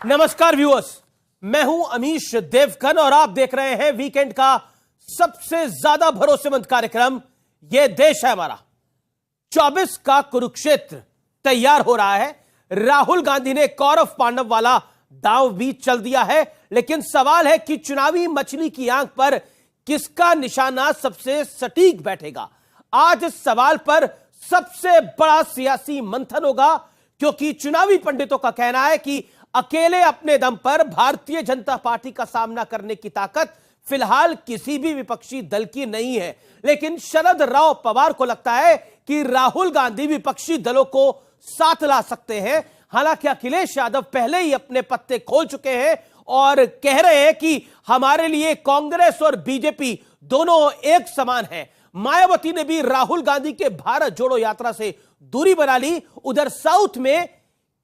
नमस्कार व्यूअर्स, मैं हूं अमीश देवगन और आप देख रहे हैं वीकेंड का सबसे ज्यादा भरोसेमंद कार्यक्रम यह देश है हमारा। 24 का कुरुक्षेत्र तैयार हो रहा है। राहुल गांधी ने कौरव पांडव वाला दांव भी चल दिया है, लेकिन सवाल है कि चुनावी मछली की आंख पर किसका निशाना सबसे सटीक बैठेगा। आज इस सवाल पर सबसे बड़ा सियासी मंथन होगा, क्योंकि चुनावी पंडितों का कहना है कि अकेले अपने दम पर भारतीय जनता पार्टी का सामना करने की ताकत फिलहाल किसी भी विपक्षी दल की नहीं है। लेकिन शरद राव पवार को लगता है कि राहुल गांधी विपक्षी दलों को साथ ला सकते हैं। हालांकि अखिलेश यादव पहले ही अपने पत्ते खोल चुके हैं और कह रहे हैं कि हमारे लिए कांग्रेस और बीजेपी दोनों एक समान है। मायावती ने भी राहुल गांधी के भारत जोड़ो यात्रा से दूरी बना ली। उधर साउथ में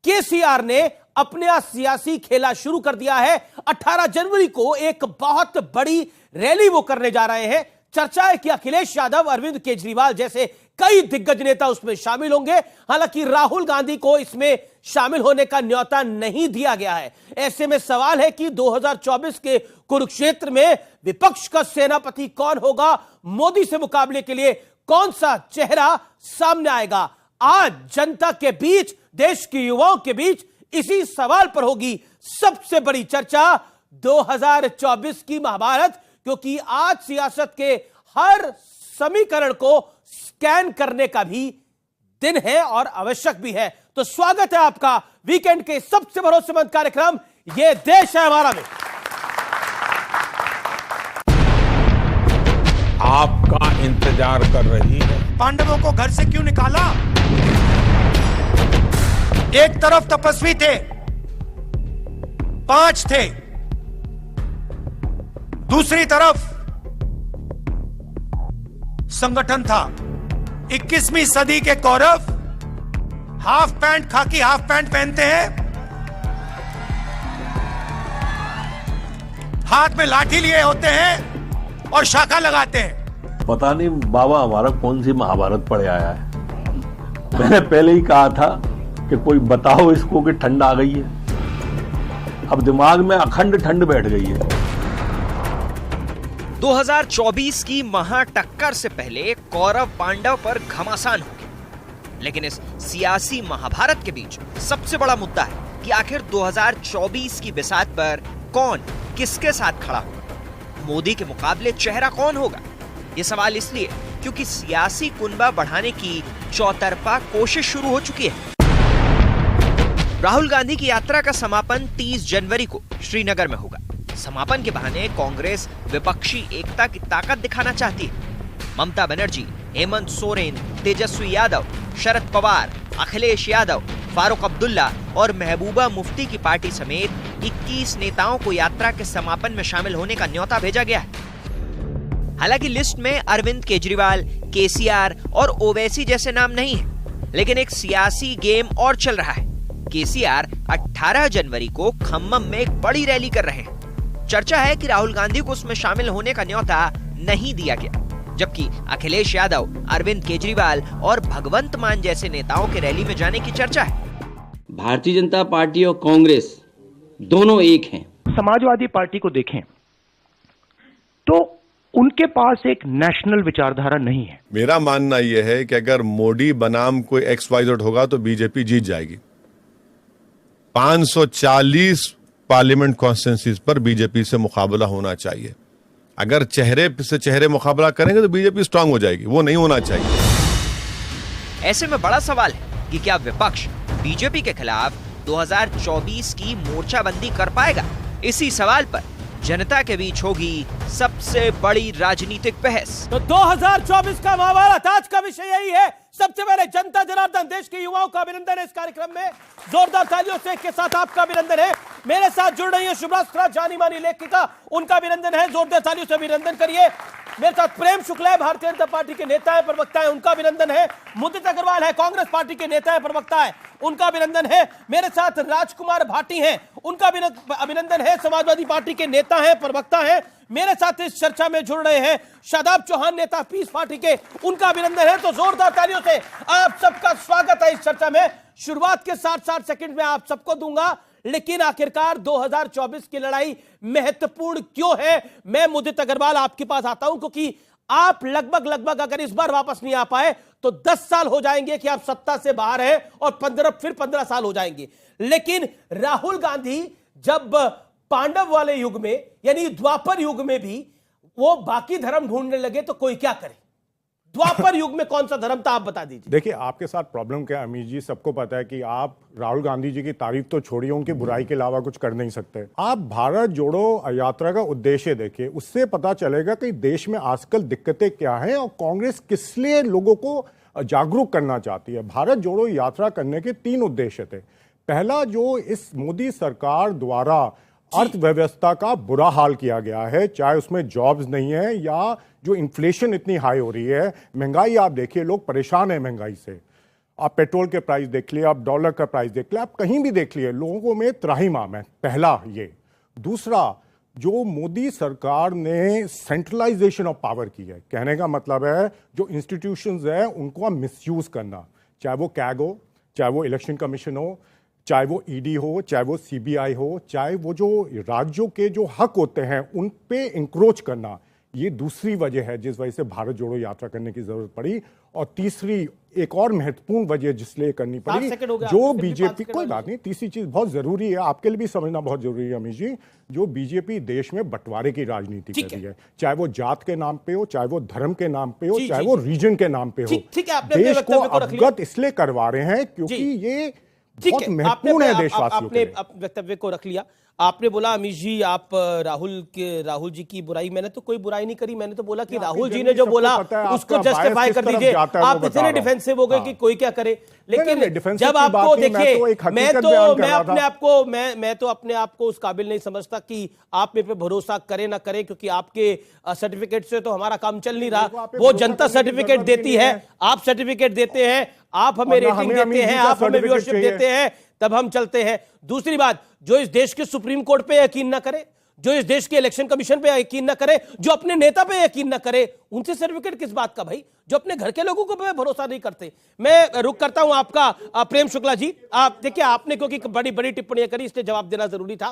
केसीआर ने अपना सियासी खेला शुरू कर दिया है। 18 जनवरी को एक बहुत बड़ी रैली वो करने जा रहे हैं। चर्चा है कि अखिलेश यादव, अरविंद केजरीवाल जैसे कई दिग्गज नेता उसमें शामिल होंगे। हालांकि राहुल गांधी को इसमें शामिल होने का न्योता नहीं दिया गया है। ऐसे में सवाल है कि 2024 के कुरुक्षेत्र में विपक्ष का सेनापति कौन होगा, मोदी से मुकाबले के लिए कौन सा चेहरा सामने आएगा। आज जनता के बीच, देश के युवाओं के बीच इसी सवाल पर होगी सबसे बड़ी चर्चा, 2024 की महाभारत। क्योंकि आज सियासत के हर समीकरण को स्कैन करने का भी दिन है और आवश्यक भी है। तो स्वागत है आपका वीकेंड के सबसे भरोसेमंद कार्यक्रम ये देश है हमारा में। आपका इंतजार कर रही है। पांडवों को घर से क्यों निकाला? एक तरफ तपस्वी थे, 5 थे, दूसरी तरफ संगठन था। 21वीं सदी के कौरव हाफ पैंट, खाकी हाफ पैंट पहनते हैं, हाथ में लाठी लिए होते हैं और शाखा लगाते हैं। पता नहीं बाबा हमारा कौन सी महाभारत पढ़े आया है। मैंने पहले ही कहा था कि कोई बताओ इसको कि ठंड आ गई है। अब दिमाग में अखंड ठंड बैठ गई है। 2024 की महाटक्कर से पहले कौरव पांडव पर घमासान हो गया। लेकिन इस सियासी महाभारत के बीच सबसे बड़ा मुद्दा है कि आखिर 2024 की बिसात पर कौन किसके साथ खड़ा होगा। मोदी के मुकाबले चेहरा कौन होगा। यह सवाल इसलिए क्योंकि सियासी कुनबा बढ़ाने की चौतरफा कोशिश शुरू हो चुकी है। राहुल गांधी की यात्रा का समापन 30 जनवरी को श्रीनगर में होगा। समापन के बहाने कांग्रेस विपक्षी एकता की ताकत दिखाना चाहती है। ममता बनर्जी, हेमंत सोरेन, तेजस्वी यादव, शरद पवार, अखिलेश यादव, फारूक अब्दुल्ला और महबूबा मुफ्ती की पार्टी समेत 21 नेताओं को यात्रा के समापन में शामिल होने का न्योता भेजा गया है। हालांकि लिस्ट में अरविंद केजरीवाल, केसीआर और ओवैसी जैसे नाम नहीं है, लेकिन एक सियासी गेम और चल रहा है। केसीआर 18 जनवरी को खम्मम में एक बड़ी रैली कर रहे हैं। चर्चा है कि राहुल गांधी को उसमें शामिल होने का न्योता नहीं दिया गया, जबकि अखिलेश यादव, अरविंद केजरीवाल और भगवंत मान जैसे नेताओं के रैली में जाने की चर्चा है। भारतीय जनता पार्टी और कांग्रेस दोनों एक हैं। समाजवादी पार्टी को देखें तो उनके पास एक नेशनल विचारधारा नहीं है। मेरा मानना यह है कि अगर मोदी बनाम कोई XYZ होगा तो बीजेपी जीत जाएगी। 540 पार्लियामेंट कॉन्स्टिट्यूंसीज पर बीजेपी से मुकाबला होना चाहिए। अगर चेहरे से चेहरे मुकाबला करेंगे तो बीजेपी स्ट्रांग हो जाएगी, वो नहीं होना चाहिए। ऐसे में बड़ा सवाल है कि क्या विपक्ष बीजेपी के खिलाफ 2024 की मोर्चाबंदी कर पाएगा। इसी सवाल पर जनता के बीच होगी सबसे बड़ी राजनीतिक बहस। तो 2024 का महाभारत आज का विषय यही है। सबसे पहले जनता जनार्दन, देश के युवाओं का अभिनंदन है इस कार्यक्रम में। जोरदार तालियों से के साथ आपका अभिनंदन है। मेरे साथ जुड़ रही है शुभ्रा, जानी मानी लेखिका, उनका अभिनंदन है। जोरदार तालियों से अभिनंदन करिए। मेरे साथ प्रेम शुक्ला है, भारतीय जनता पार्टी के नेता है, प्रवक्ता है, उनका अभिनंदन है। मुदित अग्रवाल है, कांग्रेस पार्टी के नेता है, प्रवक्ता है, उनका अभिनंदन है। मेरे साथ राजकुमार भाटी हैं, उनका अभिनंदन है, समाजवादी पार्टी के नेता है, प्रवक्ता है। मेरे साथ इस चर्चा में जुड़ रहे हैं शादाब चौहान, नेता पीस पार्टी के, उनका अभिनंदन है। तो जोरदार तालियों से आप सबका स्वागत है इस चर्चा में। शुरुआत के 60 सेकंड में आप सबको दूंगा, लेकिन आखिरकार 2024 की लड़ाई महत्वपूर्ण क्यों है? मैं मुदित अग्रवाल आपके पास आता हूं, क्योंकि आप लगभग अगर इस बार वापस नहीं आ पाए तो 10 साल हो जाएंगे कि आप सत्ता से बाहर हैं और 15 साल हो जाएंगे। लेकिन राहुल गांधी जब पांडव वाले युग में यानी द्वापर युग में भी वो बाकी धर्म ढूंढने लगे तो कोई क्या करे? द्वापर युग में कौन सा धर्म था, आप बता दीजिए। देखिए, आपके साथ प्रॉब्लम क्या है अमीर जी, सबको पता है कि आप राहुल गांधी जी की तारीफ तो छोड़िए, उनकी बुराई के अलावा कुछ कर नहीं सकते। आप भारत जोड़ो यात्रा का उद्देश्य देखिए, उससे पता चलेगा कि देश में आजकल दिक्कतें क्या हैं और कांग्रेस किस लिए लोगों को जागरूक करना चाहती है। भारत जोड़ो यात्रा करने के 3 उद्देश्य थे। पहला, जो इस मोदी सरकार द्वारा अर्थव्यवस्था का बुरा हाल किया गया है, चाहे उसमें जॉब्स नहीं है या जो इन्फ्लेशन इतनी हाई हो रही है, महंगाई आप देखिए, लोग परेशान है महंगाई से। आप पेट्रोल के प्राइस देख लिए, आप डॉलर का प्राइस देख लिए, आप कहीं भी देख लिए, लोगों में त्राहिमाम है। पहला ये। दूसरा, जो मोदी सरकार ने सेंट्रलाइजेशन ऑफ पावर की है, कहने का मतलब है जो इंस्टीट्यूशंस है उनको मिसयूज करना, चाहे वो कैग हो, चाहे वो इलेक्शन कमीशन हो, चाहे वो ईडी हो, चाहे वो सीबीआई हो, चाहे वो जो राज्यों के जो हक होते हैं उन पे इंक्रोच करना। ये दूसरी वजह है जिस वजह से भारत जोड़ो यात्रा करने की जरूरत पड़ी। और तीसरी, एक और महत्वपूर्ण वजह जिसलिए करनी पड़ी, जो बीजेपी, कोई बात नहीं, तीसरी चीज बहुत जरूरी है, आपके लिए भी समझना बहुत जरूरी है अमीर जी, जो बीजेपी देश में बंटवारे की राजनीति कर रही है, चाहे वो जात के नाम पे हो, चाहे वो धर्म के नाम पे हो, चाहे वो रीजन के नाम पे हो। देश को अवगत इसलिए करवा रहे हैं क्योंकि ये बहुत महत्वपूर्ण है देशवासियों के लिए। आपने वक्तव्य को रख लिया। आपने बोला अमीश जी आप राहुल जी की बुराई, मैंने तो कोई बुराई नहीं करी, मैंने तो बोला कि राहुल जी ने जो बोला उसको जस्टिफाई कर दीजिए। आप इतने डिफेंसिव हो गए कि कोई क्या करे। लेकिन जब आपको देखिए, मैं तो अपने आप को उस काबिल नहीं समझता कि आप मेरे पे भरोसा करें ना करें, क्योंकि आपके सर्टिफिकेट से तो हमारा काम चल नहीं रहा। वो जनता सर्टिफिकेट देती है, आप सर्टिफिकेट देते हैं, आप हमें रेटिंग देते हैं, आप हमें व्यूअरशिप देते हैं, तब हम चलते हैं। दूसरी बात, जो इस देश के सुप्रीम कोर्ट पे यकीन ना करे, जो इस देश के इलेक्शन कमीशन पे यकीन ना करे, जो अपने नेता पे यकीन ना करे, उनसे सर्टिफिकेट किस बात का भाई? जो अपने घर के लोगों को पे भरोसा नहीं करते। मैं रुक करता हूं आपका प्रेम शुक्ला जी। आप देखिए, आपने क्योंकि बड़ी बड़ी टिप्पणियां करी इसलिए जवाब देना जरूरी था।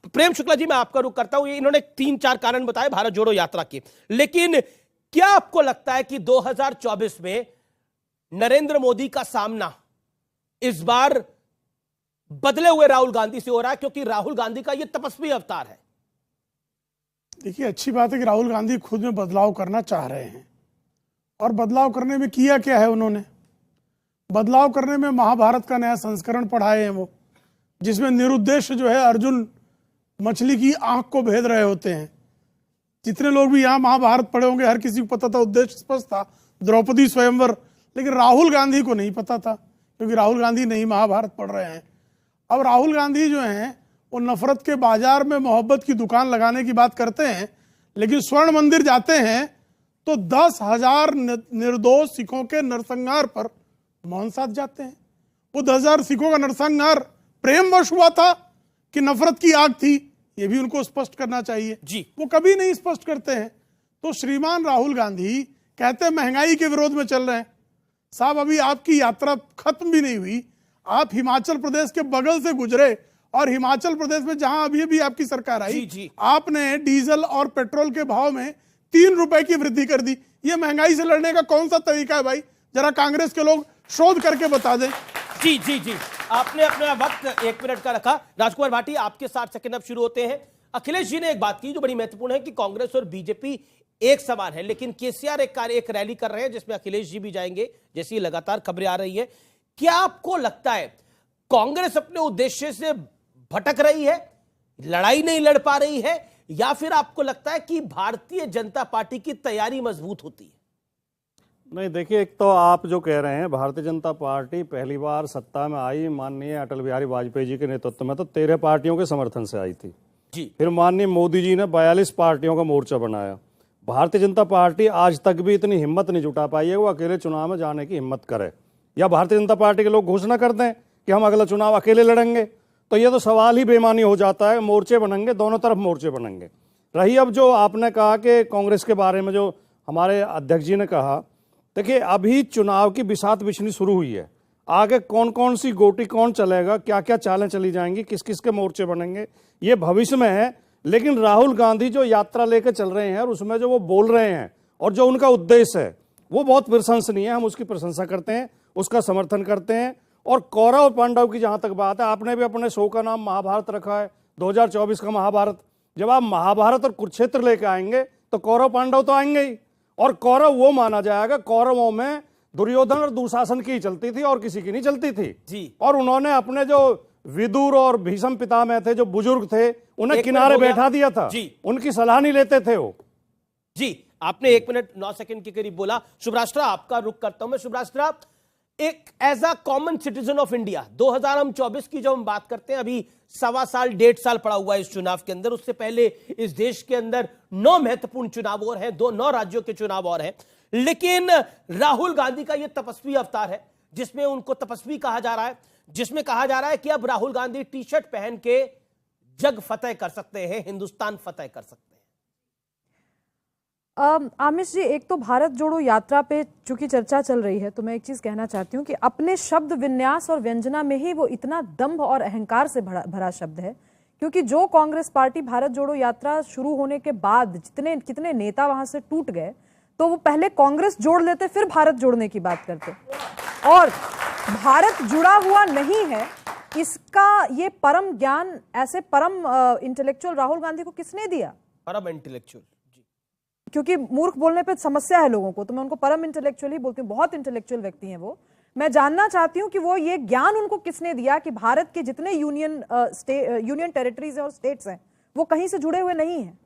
प्रेम शुक्ला जी, मैं आपका रुक करता हूं। इन्होंने 3-4 कारण बताए भारत जोड़ो यात्रा के, लेकिन क्या आपको लगता है कि 2024 में नरेंद्र मोदी का सामना इस बार बदले हुए राहुल गांधी से हो रहा है, क्योंकि राहुल गांधी का यह तपस्वी अवतार है? देखिए, अच्छी बात है कि राहुल गांधी खुद में बदलाव करना चाह रहे हैं, और बदलाव करने में किया क्या है उन्होंने? बदलाव करने में महाभारत का नया संस्करण पढ़ाए हैं वो, जिसमें निरुद्देश्य जो है अर्जुन मछली की आंख को भेद रहे होते हैं। जितने लोग भी यहाँ महाभारत पढ़े होंगे हर किसी को पता था, उद्देश्य स्पष्ट था, द्रौपदी स्वयंवर। लेकिन राहुल गांधी को नहीं पता था, क्योंकि राहुल गांधी नहीं महाभारत पढ़ रहे हैं। अब राहुल गांधी जो हैं वो नफरत के बाजार में मोहब्बत की दुकान लगाने की बात करते हैं, लेकिन स्वर्ण मंदिर जाते हैं तो 10,000 निर्दोष सिखों के नरसंहार पर मौन साध जाते हैं। वो 10,000 सिखों का नरसंहार प्रेमवश हुआ था कि नफरत की आग थी, ये भी उनको स्पष्ट करना चाहिए जी। वो कभी नहीं स्पष्ट करते हैं। तो श्रीमान राहुल गांधी कहते हैं महंगाई के विरोध में चल रहे हैं। साहब, अभी आपकी यात्रा खत्म भी नहीं हुई, आप हिमाचल प्रदेश के बगल से गुजरे, और हिमाचल प्रदेश में जहां अभी अभी आपकी सरकार आई, जी। आपने डीजल और पेट्रोल के भाव में 3 रुपए की वृद्धि कर दी। ये महंगाई से लड़ने का कौन सा तरीका है भाई? जरा कांग्रेस के लोग शोध करके बता दें। जी जी जी, आपने अपना वक्त 1 मिनट का रखा। राजकुमार भाटी, आपके 60 सेकंड अब शुरू होते हैं। अखिलेश जी ने एक बात की जो बड़ी महत्वपूर्ण है कि कांग्रेस और बीजेपी एक समान है, लेकिन केसीआर एक रैली कर रहे हैं जिसमें अखिलेश जी भी जाएंगे, जैसी लगातार खबरें आ रही है। क्या आपको लगता है कांग्रेस अपने उद्देश्य से भटक रही है, लड़ाई नहीं लड़ पा रही है, या फिर आपको लगता है कि भारतीय जनता पार्टी की तैयारी मजबूत होती है? नहीं, देखिए, एक तो आप जो कह रहे हैं, भारतीय जनता पार्टी पहली बार सत्ता में आई माननीय अटल बिहारी वाजपेयी जी के नेतृत्व में, तो 13 पार्टियों के समर्थन से आई थी जी। फिर माननीय मोदी जी ने 42 पार्टियों का मोर्चा बनाया। भारतीय जनता पार्टी आज तक भी इतनी हिम्मत नहीं जुटा पाई है वो अकेले चुनाव में जाने की हिम्मत करे, या भारतीय जनता पार्टी के लोग घोषणा कर दें कि हम अगला चुनाव अकेले लड़ेंगे, तो ये तो सवाल ही बेमानी हो जाता है। मोर्चे बनेंगे, दोनों तरफ मोर्चे बनेंगे। रही अब जो आपने कहा कि कांग्रेस के बारे में जो हमारे अध्यक्ष जी ने कहा, देखिए, अभी चुनाव की बिसात बिछनी शुरू हुई है। आगे कौन कौन सी गोटी कौन चलेगा, क्या क्या चालें चली जाएंगी, किस किस के मोर्चे बनेंगे, ये भविष्य में है। लेकिन राहुल गांधी जो यात्रा लेकर चल रहे हैं और उसमें जो वो बोल रहे हैं और जो उनका उद्देश्य है वो बहुत प्रशंसनीय है। हम उसकी प्रशंसा करते हैं, उसका समर्थन करते हैं। और कौरव और पांडव की जहां तक बात है, आपने भी अपने शो का नाम महाभारत रखा है, 2024 का महाभारत। जब आप महाभारत और कुरुक्षेत्र लेके आएंगे तो कौरव पांडव तो आएंगे ही। और कौरव वो माना जाएगा, कौरवों में दुर्योधन और दुशासन की चलती थी और किसी की नहीं चलती थी जी। और उन्होंने अपने जो विदुर और भीष्म पितामह थे, जो बुजुर्ग थे, उन्हें किनारे बैठा दिया था जी। उनकी सलाह नहीं लेते थे वो जी। आपने 1 मिनट 9 सेकंड के करीब बोला। शुभराष्ट्र, आपका रुख करता हूं मैं। शुभराष्ट्र, एक as a common citizen of India 2024 की जब हम बात करते हैं, अभी 1.25 साल 1.5 साल पड़ा हुआ है इस चुनाव के अंदर। उससे पहले इस देश के अंदर 9 महत्वपूर्ण चुनाव और हैं, 9 राज्यों के चुनाव और हैं। लेकिन राहुल गांधी का यह तपस्वी अवतार है, जिसमें उनको तपस्वी कहा जा रहा है, जिसमें कहा जा रहा है कि अब राहुल गांधी टी शर्ट पहन के जग फतेह कर सकते हैं, हिंदुस्तान फतेह कर सकते हैं। आमिश जी, एक तो भारत जोड़ो यात्रा पे चूंकि चर्चा चल रही है, तो मैं एक चीज कहना चाहती हूँ कि अपने शब्द विन्यास और व्यंजना में ही वो इतना दंभ और अहंकार से भरा शब्द है। क्योंकि जो कांग्रेस पार्टी भारत जोड़ो यात्रा शुरू होने के बाद कितने नेता वहां से टूट गए, तो वो पहले कांग्रेस जोड़ लेते, फिर भारत जोड़ने की बात करते। और भारत जुड़ा हुआ नहीं है, इसका ये परम ज्ञान ऐसे परम इंटेलेक्चुअल राहुल गांधी को किसने दिया? परम इंटेलेक्चुअल, क्योंकि मूर्ख बोलने पे समस्या है लोगों को, तो मैं उनको परम इंटेलेक्चुअल ही बोलती हूँ। बहुत इंटेलेक्चुअल व्यक्ति हैं वो। मैं जानना चाहती हूँ कि वो ये ज्ञान उनको किसने दिया कि भारत के जितने यूनियन टेरिटरीज और स्टेट्स हैं वो कहीं से जुड़े हुए नहीं हैं।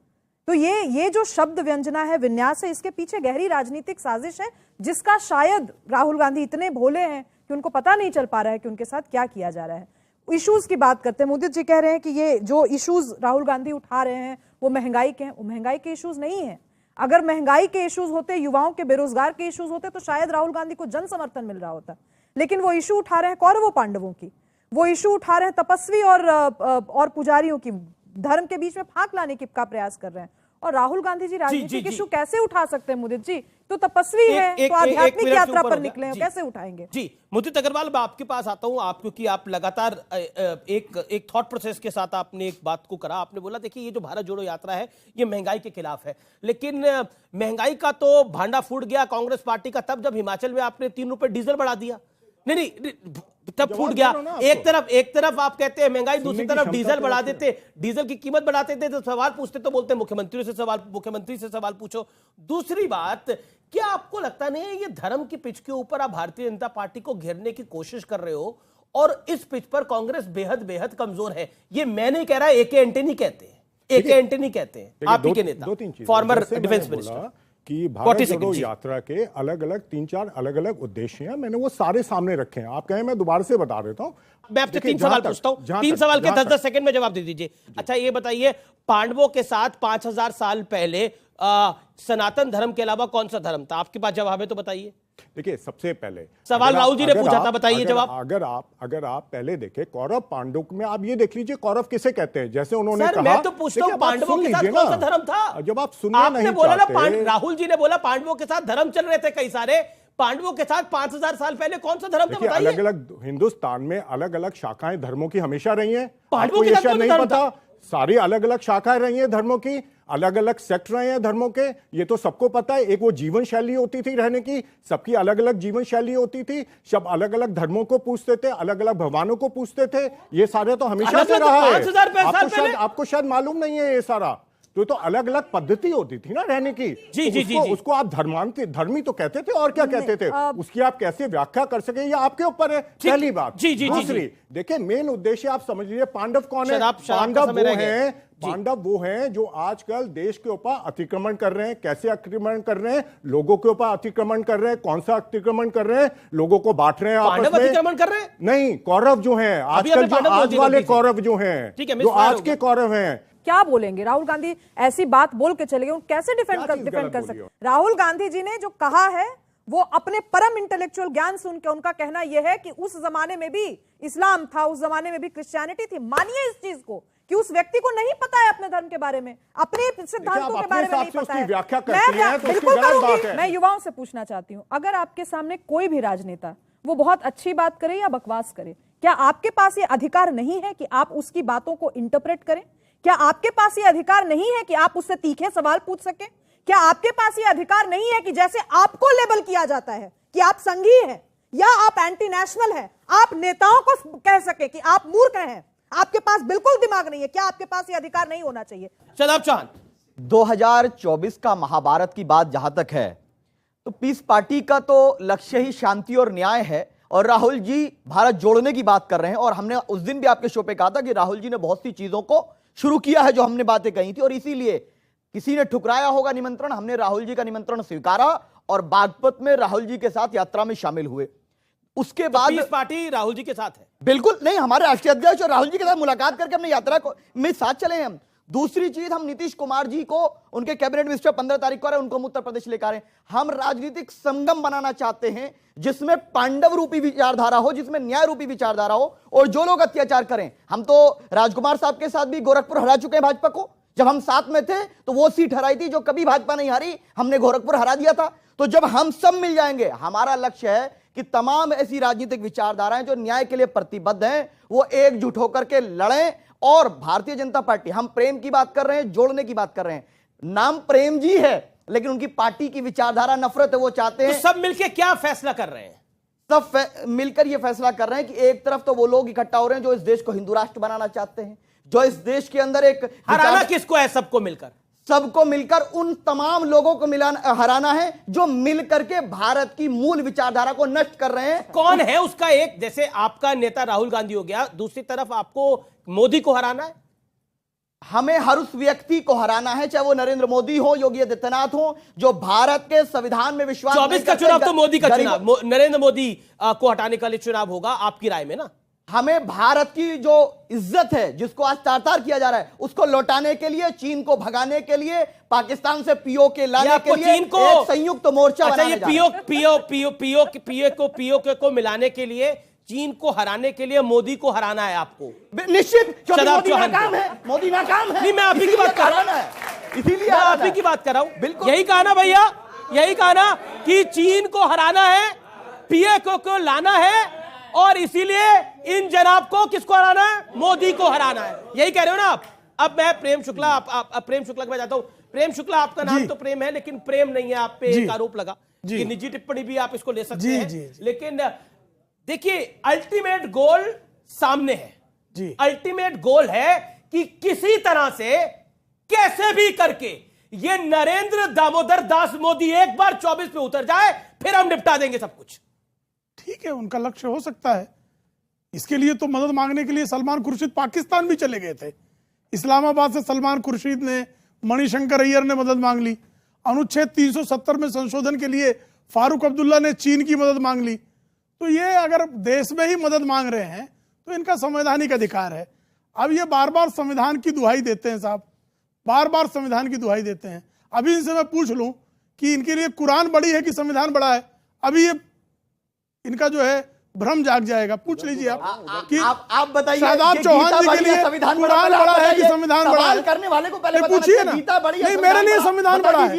तो ये जो शब्द व्यंजना है, विन्यास है, इसके पीछे गहरी राजनीतिक साजिश है, जिसका शायद राहुल गांधी इतने भोले हैं कि उनको पता नहीं चल पा रहा है कि उनके साथ क्या किया जा रहा है। इश्यूज की बात करते हैं, मोदी जी कह रहे हैं कि ये जो इश्यूज राहुल गांधी उठा रहे हैं वो महंगाई के हैं। वो महंगाई के इश्यूज नहीं है। अगर महंगाई के इश्यूज होते, युवाओं के बेरोजगार के इश्यूज होते, तो शायद राहुल गांधी को जन समर्थन मिल रहा होता। लेकिन वो इशू उठा रहे हैं कौरवों पांडवों की, वो इशू उठा रहे हैं तपस्वी और पुजारियों की, धर्म के बीच में फांक लाने की का प्रयास कर रहे हैं। और राहुल गांधी जी राजनीतिक इशू कैसे उठा सकते हैं मुदित जी? तो तपस्वी है, तो आध्यात्मिक यात्रा पर निकले हैं, कैसे उठाएंगे? जी मुदित अग्रवाल, मैं आपके पास आता हूं। आप क्योंकि आप लगातार एक थॉट प्रोसेस के साथ आपने एक बात को करा। आपने बोला देखिए ये जो भारत जोड़ो यात्रा है ये महंगाई के खिलाफ है, लेकिन महंगाई का तो भांडा फूट गया कांग्रेस पार्टी का तब जब हिमाचल में आपने 3 रुपए डीजल बढ़ा दिया। नहीं तब फूट गया। एक तरफ आप कहते हैं महंगाई, दूसरी तरफ डीजल बढ़ा देते, डीजल की कीमत बढ़ाते थे, तो सवाल पूछते तो बोलते मुख्यमंत्री से सवाल पूछो। दूसरी बात, क्या आपको लगता नहीं है ये धर्म की पिच के ऊपर आप भारतीय जनता पार्टी को घेरने की कोशिश कर रहे हो और इस पिच पर कांग्रेस बेहद कमजोर है? ये मैं नहीं कह रहा, एके एंटनी कहते हैं, एके एंटनी कहते हैं आप ही के नेता, फॉर्मर डिफेंस मिनिस्टर, कि भारत जोड़ो यात्रा के अलग अलग 3-4 अलग अलग उद्देश्य हैं। मैंने वो सारे सामने रखे हैं। आप कहें मैं दोबारा से बता देता हूं। मैं आपसे 3 सवाल पूछता हूं, 3 सवाल के 10-10 सेकंड में जवाब दे दीजिए। अच्छा ये बताइए, पांडवों के साथ 5000 साल पहले सनातन धर्म के अलावा कौन सा धर्म था? आपके पास जवाब है तो बताइए। देखिए सबसे पहले सवाल राहुल जी ने पूछा था, बताइए जवाब। अगर आप पहले देखें कौरव पांडव में, आप ये देख लीजिए कौरव किसे कहते हैं, जैसे उन्होंने कहा। मैं तो पूछता हूं पांडवों के साथ कौन सा धर्म था? जब आप सुनना नहीं बोला ना, चाहते, राहुल जी ने बोला पांडवों के साथ धर्म चल रहे थे कई सारे। पांडवों के साथ 5000 साल पहले कौन सा धर्म था बताइए? अलग अलग हिंदुस्तान में अलग अलग शाखाएं धर्मों की हमेशा रही हैं। पांडवों के साथ नहीं पता? सारी अलग अलग शाखाएं रही हैं धर्मों की, अलग अलग सेक्ट रहे हैं धर्मों के, ये तो सबको पता है। एक वो जीवन शैली होती थी रहने की, सबकी अलग अलग जीवन शैली होती थी, सब अलग अलग धर्मों को पूछते थे, अलग अलग भगवानों को पूछते थे। ये सारे तो हमेशा से रहा है। आपको शायद मालूम नहीं है ये सारा। तो अलग अलग पद्धति होती थी ना रहने की। जी। उसको आप धर्मी तो कहते थे, और क्या कहते थे? उसकी आप कैसे व्याख्या कर सके ये आपके ऊपर है, पहली बात। दूसरी, देखिए मेन उद्देश्य आप समझ लीजिए, पांडव कौन है? पांडव वो हैं जो आजकल देश के ऊपर अतिक्रमण कर रहे हैं। कैसे अतिक्रमण कर रहे हैं? लोगों के ऊपर अतिक्रमण कर रहे हैं। कौन सा अतिक्रमण कर रहे हैं? लोगों को बांट रहे हैं आपस में। अतिक्रमण कर रहे हैं? नहीं, कौरव जो हैं आजकल, जो आज वाले कौरव जो हैं, जो आज के कौरव हैं। क्या बोलेंगे? राहुल गांधी ऐसी बात बोल के चले गए, कैसे डिफेंड कर सकते? राहुल गांधी जी ने जो कहा है वो अपने परम इंटेलेक्चुअल ज्ञान से उनका कहना यह है कि उस जमाने में भी इस्लाम था, उस जमाने में भी क्रिश्चियनिटी थी। मानिए इस चीज को कि उस व्यक्ति को नहीं पता है अपने धर्म के बारे में, अपने सिद्धांतों के बारे में नहीं पता है। मैं बिल्कुल करूंगी। मैं युवाओं से पूछना चाहती हूं, अगर आपके सामने कोई भी राजनेता वो बहुत अच्छी बात करे या बकवास करे, क्या आपके पास ये अधिकार नहीं है कि आप उसकी बातों को इंटरप्रेट करें? क्या आपके पास ये अधिकार नहीं है कि आप उससे तीखे सवाल पूछ सकें? क्या आपके पास ये अधिकार नहीं है कि जैसे आपको लेबल किया जाता है कि आप संघी हैं या आप एंटी नेशनल हैं, आप नेताओं को कह सके कि आप मूर्ख हैं, आपके पास बिल्कुल दिमाग नहीं है? क्या आपके पास ये अधिकार नहीं होना चाहिए? शादाब चौहान, 2024 का महाभारत की बात जहां तक है तो पीस पार्टी का तो लक्ष्य ही शांति और न्याय है, और राहुल जी भारत जोड़ने की बात कर रहे हैं। और हमने उस दिन भी आपके शो पे कहा था कि राहुल जी ने बहुत सी चीजों को शुरू किया है जो हमने बातें कही थी, और इसीलिए किसी ने ठुकराया होगा निमंत्रण, हमने राहुल जी का निमंत्रण स्वीकारा और बागपत में राहुल जी के साथ यात्रा में शामिल हुए। उसके बाद पीस पार्टी राहुल जी के साथ है? बिल्कुल नहीं, हमारे राष्ट्रीय अध्यक्ष और राहुल जी के साथ मुलाकात करके हमने यात्रा को में साथ चले हैं हम। दूसरी चीज, हम नीतीश कुमार जी को उनके कैबिनेट मिनिस्टर 15 तारीख को आ रहे हैं, उनको हम उत्तर प्रदेश लेकर आ रहे हैं। हम राजनीतिक संगम बनाना चाहते हैं जिसमें पांडव रूपी विचारधारा हो, जिसमें न्याय रूपी विचारधारा हो, और जो लोग अत्याचार करें, हम तो राजकुमार साहब के साथ भी गोरखपुर हरा चुके हैं भाजपा को। जब हम साथ में थे तो वो सीट हराई थी जो कभी भाजपा नहीं हारी, हमने गोरखपुर हरा दिया था। तो जब हम सब मिल जाएंगे, हमारा लक्ष्य है कि तमाम ऐसी राजनीतिक विचारधाराएं जो न्याय के लिए प्रतिबद्ध हैं वो एकजुट होकर के लड़ें। और भारतीय जनता पार्टी, हम प्रेम की बात कर रहे हैं, जोड़ने की बात कर रहे हैं। नाम प्रेम जी है लेकिन उनकी पार्टी की विचारधारा नफरत है, वो चाहते हैं। तो सब मिलकर क्या फैसला कर रहे हैं? सब मिलकर यह फैसला कर रहे हैं कि एक तरफ तो वो लोग इकट्ठा हो रहे हैं जो इस देश को हिंदू राष्ट्र बनाना चाहते हैं, जो इस देश के अंदर एक हराना किसको है? सबको मिलकर, सबको मिलकर उन तमाम लोगों को हराना है जो मिलकर के भारत की मूल विचारधारा को नष्ट कर रहे हैं। कौन है उसका? एक जैसे आपका नेता राहुल गांधी हो गया, दूसरी तरफ आपको मोदी को हराना है। हमें हर उस व्यक्ति को हराना है, चाहे वो नरेंद्र मोदी हो, योगी आदित्यनाथ हो, जो भारत के संविधान में विश्वास 24 का चुनाव तो मोदी का चुनाव, नरेंद्र मोदी को हटाने का लिए चुनाव होगा आपकी राय में ना? हमें भारत की जो इज्जत है, जिसको आज तार-तार किया जा रहा है, उसको लौटाने के लिए, चीन को भगाने के लिए, पाकिस्तान से पीओके लाने के लिए चीन को एक संयुक्त मोर्चा अच्छा, बनाने जा रहे हैं। पीओके को मिलाने के लिए, चीन को हराने के लिए मोदी को हराना है आपको? निश्चित, क्योंकि मोदी नाकाम है, मोदी नाकाम है। नहीं, मैं आप ही की बात कर रहा हूं, इसीलिए मैं आप ही की बात कर रहा हूं। बिल्कुल यही कहा ना भैया, यही कहा ना कि चीन को हराना है, पीओके को लाना है, और इसीलिए इन जनाब को किसको हराना है? मोदी को हराना है। यही कह रहे हो ना आप? अब मैं प्रेम शुक्ला, आप प्रेम शुक्ला के पास जाता हूं। प्रेम शुक्ला, आपका नाम तो प्रेम है लेकिन प्रेम नहीं है, आप पे एक आरोप लगा कि निजी टिप्पणी भी आप इसको ले सकते हैं। लेकिन देखिए, अल्टीमेट गोल सामने है। अल्टीमेट गोल है कि किसी तरह से, कैसे भी करके, ये नरेंद्र दामोदर दास मोदी एक बार 24 पे उतर जाए, फिर हम निपटा देंगे सब कुछ। ठीक है, उनका लक्ष्य हो सकता है। इसके लिए तो मदद मांगने के लिए सलमान खुर्शीद पाकिस्तान भी चले गए थे। इस्लामाबाद से सलमान खुर्शीद ने, मणिशंकर अय्यर ने मदद मांग ली। अनुच्छेद 370 में संशोधन के लिए फारूक अब्दुल्ला ने चीन की मदद मांग ली। तो ये अगर देश में ही मदद मांग रहे हैं तो इनका संवैधानिक अधिकार है। अब ये बार बार संविधान की दुहाई देते हैं साहब, बार बार संविधान की दुहाई देते हैं। अभी इनसे मैं पूछ लूं कि इनके लिए कुरान बड़ी है कि संविधान बड़ा है, अभी ये इनका जो है भ्रम जाग जाएगा। पूछ लीजिए आप कि आप बताइए, शादाब चौहान जी के लिए कुरान बड़ा है कि संविधान बड़ा है? करने वाले को पहले पूछिए ना। नहीं, मेरे लिए संविधान बड़ा है,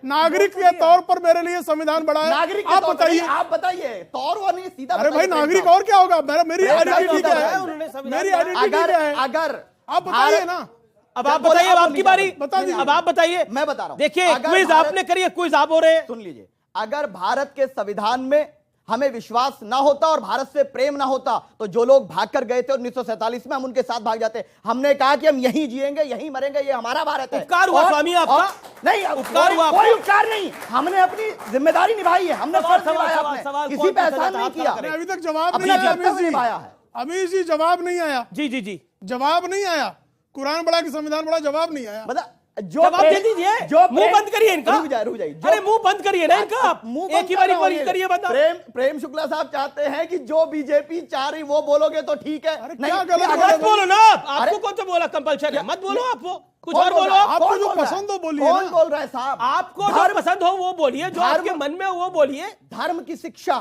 नागरिक के तौर पर मेरे लिए संविधान बड़ा है। आप बताइए तौर वो नहीं, सीधा। अरे भाई, नागरिक और क्या होगा? मेरी आइडेंटिटी क्या है? मेरी आइडेंटिटी क्या है? अगर आप बताइए ना। अब आप बताइए, अब आपकी बारी, बता दीजिए। अब आप बताइए। मैं बता रहा हूं। देखिए, क्विज आपने करी है, क्विज आप हो रहे हैं। सुन लीजिए, अगर भारत के संविधान में हमें विश्वास ना होता और भारत से प्रेम ना होता तो जो लोग भाग कर गए थे 1947 में, हम उनके साथ भाग जाते। हमने कहा कि हम यहीं जिएंगे, यहीं मरेंगे, ये हमारा भारत है। उपकार हुआ स्वामी आपका? नहीं, उपकार हुआ? कोई उपकार नहीं, हमने अपनी जिम्मेदारी निभाई है, हमने फर्ज निभाया, किसी पे एहसान नहीं किया। अभी तक जवाब नहीं आया अमीश जी, जवाब नहीं आया। जी, जवाब नहीं आया। कुरान बड़ा कि संविधान बड़ा, जवाब नहीं आया। जवाब दे दीजिए, मुंह बंद करिए इनका। रुक जाइए। अरे मुंह बंद करिए ना इनका, एक ही बारी करिए बंद। प्रेम शुक्ला साहब चाहते हैं कि जो बीजेपी चाह रही वो बोलोगे तो ठीक है। मत बोलो ना, आपको कौन सा बोला कंपल्शन है? मत बोलो, आप कुछ और बोलो। आपको जो पसंद हो बोलिए। कौन बोल रहा है साहब? आपको जो पसंद हो वो बोलिए, जो आपके मन में हो वो बोलिए। धर्म की शिक्षा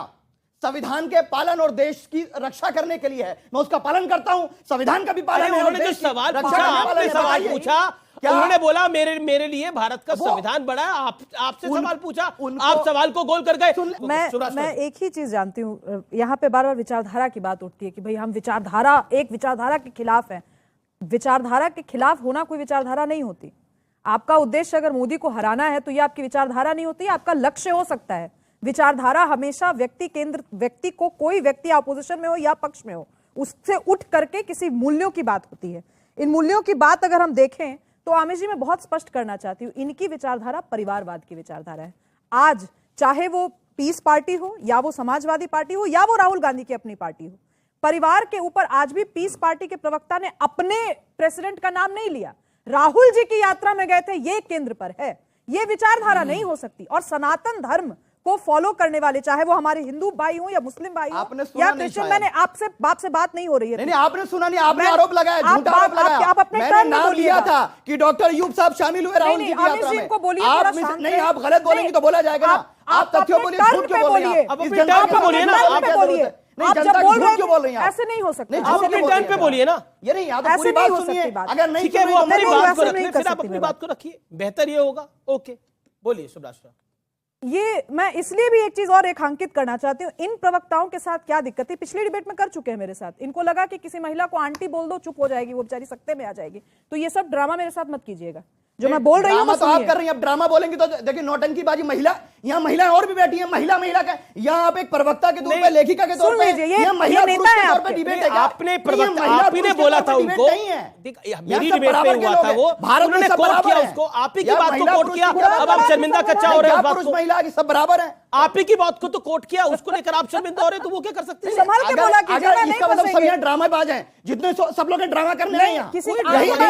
संविधान के पालन और देश की रक्षा करने के लिए है, मैं उसका पालन करता हूं, संविधान का भी पालन है। उन्होंने जो सवाल पूछा, आपने सवाल पूछा, उन्होंने बोला मेरे लिए भारत का संविधान बड़ा है। आपसे सवाल पूछा, आप सवाल को गोल कर गए। मैं एक ही चीज जानती हूँ, यहाँ पे बार बार विचारधारा की बात उठती है कि भाई हम एक विचारधारा के खिलाफ हैं। विचारधारा के खिलाफ होना कोई विचारधारा नहीं होती। आपका उद्देश्य अगर मोदी को हराना है तो ये आपकी विचारधारा नहीं होती, आपका लक्ष्य हो सकता है। विचारधारा हमेशा व्यक्ति को, कोई व्यक्ति अपोजिशन में हो या पक्ष में हो, उससे उठ करके किसी मूल्यों की बात होती है। इन मूल्यों की बात अगर हम देखें तो आमिर जी मैं बहुत स्पष्ट करना चाहती हूँ, इनकी विचारधारा परिवारवाद की विचारधारा है। आज चाहे वो पीस पार्टी हो या वो समाजवादी पार्टी हो या वो राहुल गांधी की अपनी पार्टी हो, परिवार के ऊपर आज भी पीस पार्टी के प्रवक्ता ने अपने प्रेसिडेंट का नाम नहीं लिया। राहुल जी की यात्रा में गए थे, ये केंद्र पर है। ये विचारधारा नहीं हो सकती। और सनातन धर्म को फॉलो करने वाले, चाहे वो हमारे हिंदू भाई हो या मुस्लिम भाई हो या क्रिश्चियन, मैंने आपसे बात नहीं हो रही है। नहीं, आपने सुना नहीं, आपने आरोप लगाया, झूठा आरोप लगाया। आप अपने मैंने नाम लिया था कि डॉक्टर अयूब साहब शामिल हुए राहुल जी की यात्रा में। नहीं, आप गलत बोलेंगे तो बोला जाएगा ना। आप तथ्यों बोलिए, झूठ क्यों बोल रही हैं? आप अपने टर्न पे बोलिए ना। आप बोलिए, नहीं, जनता की झूठ क्यों बोल रही हैं? ऐसे नहीं हो सकता। आप अपने टर्न पे बोलिए ना। ये नहीं, आप पूरी बात सुनिए। अगर नहीं, ठीक है, वो अपनी बात को रखिए, फिर आप अपनी बात को रखिए, बेहतर ये होगा। ओके, बोलिए सुभाष। ये मैं इसलिए भी एक चीज और रेखांकित करना चाहती हूँ, इन प्रवक्ताओं के साथ क्या दिक्कत है, पिछली डिबेट में कर चुके हैं मेरे साथ। इनको लगा कि किसी महिला को आंटी बोल दो, चुप हो जाएगी, वो बेचारी सकते में आ जाएगी। तो ये सब ड्रामा मेरे साथ मत कीजिएगा। जो मैं बोल रही हूँ तो आप कर रही हैं। अब ड्रामा बोलेंगे तो देखिए, नौटंकीबाजी। महिला, यहाँ महिलाएं और भी बैठी हैं, महिला का, यहाँ आप एक प्रवक्ता के तौर पे, लेखिका के तौर पे, यहाँ महिला पुरुष के तौर पे डिबेट है। आपने प्रवक्ता, आपने बोला था उनको, मेरी डिबेट पे हुआ था वो, उन्होंने कोट किया उसको, आप ही की बात को कोट किया। अब आप शर्मिंदा कच्चा हो रहे हैं। पुरुष महिला की सब बराबर है। आप ही की बात को तो कोट किया, उसको लेकर आप शर्मिंदा हो रहे, तो वो क्या कर सकते हैं? अगर इसका मतलब सब यहाँ ड्रामाबाज हैं, जितने सब लोग ड्रामा करने हैं यहाँ,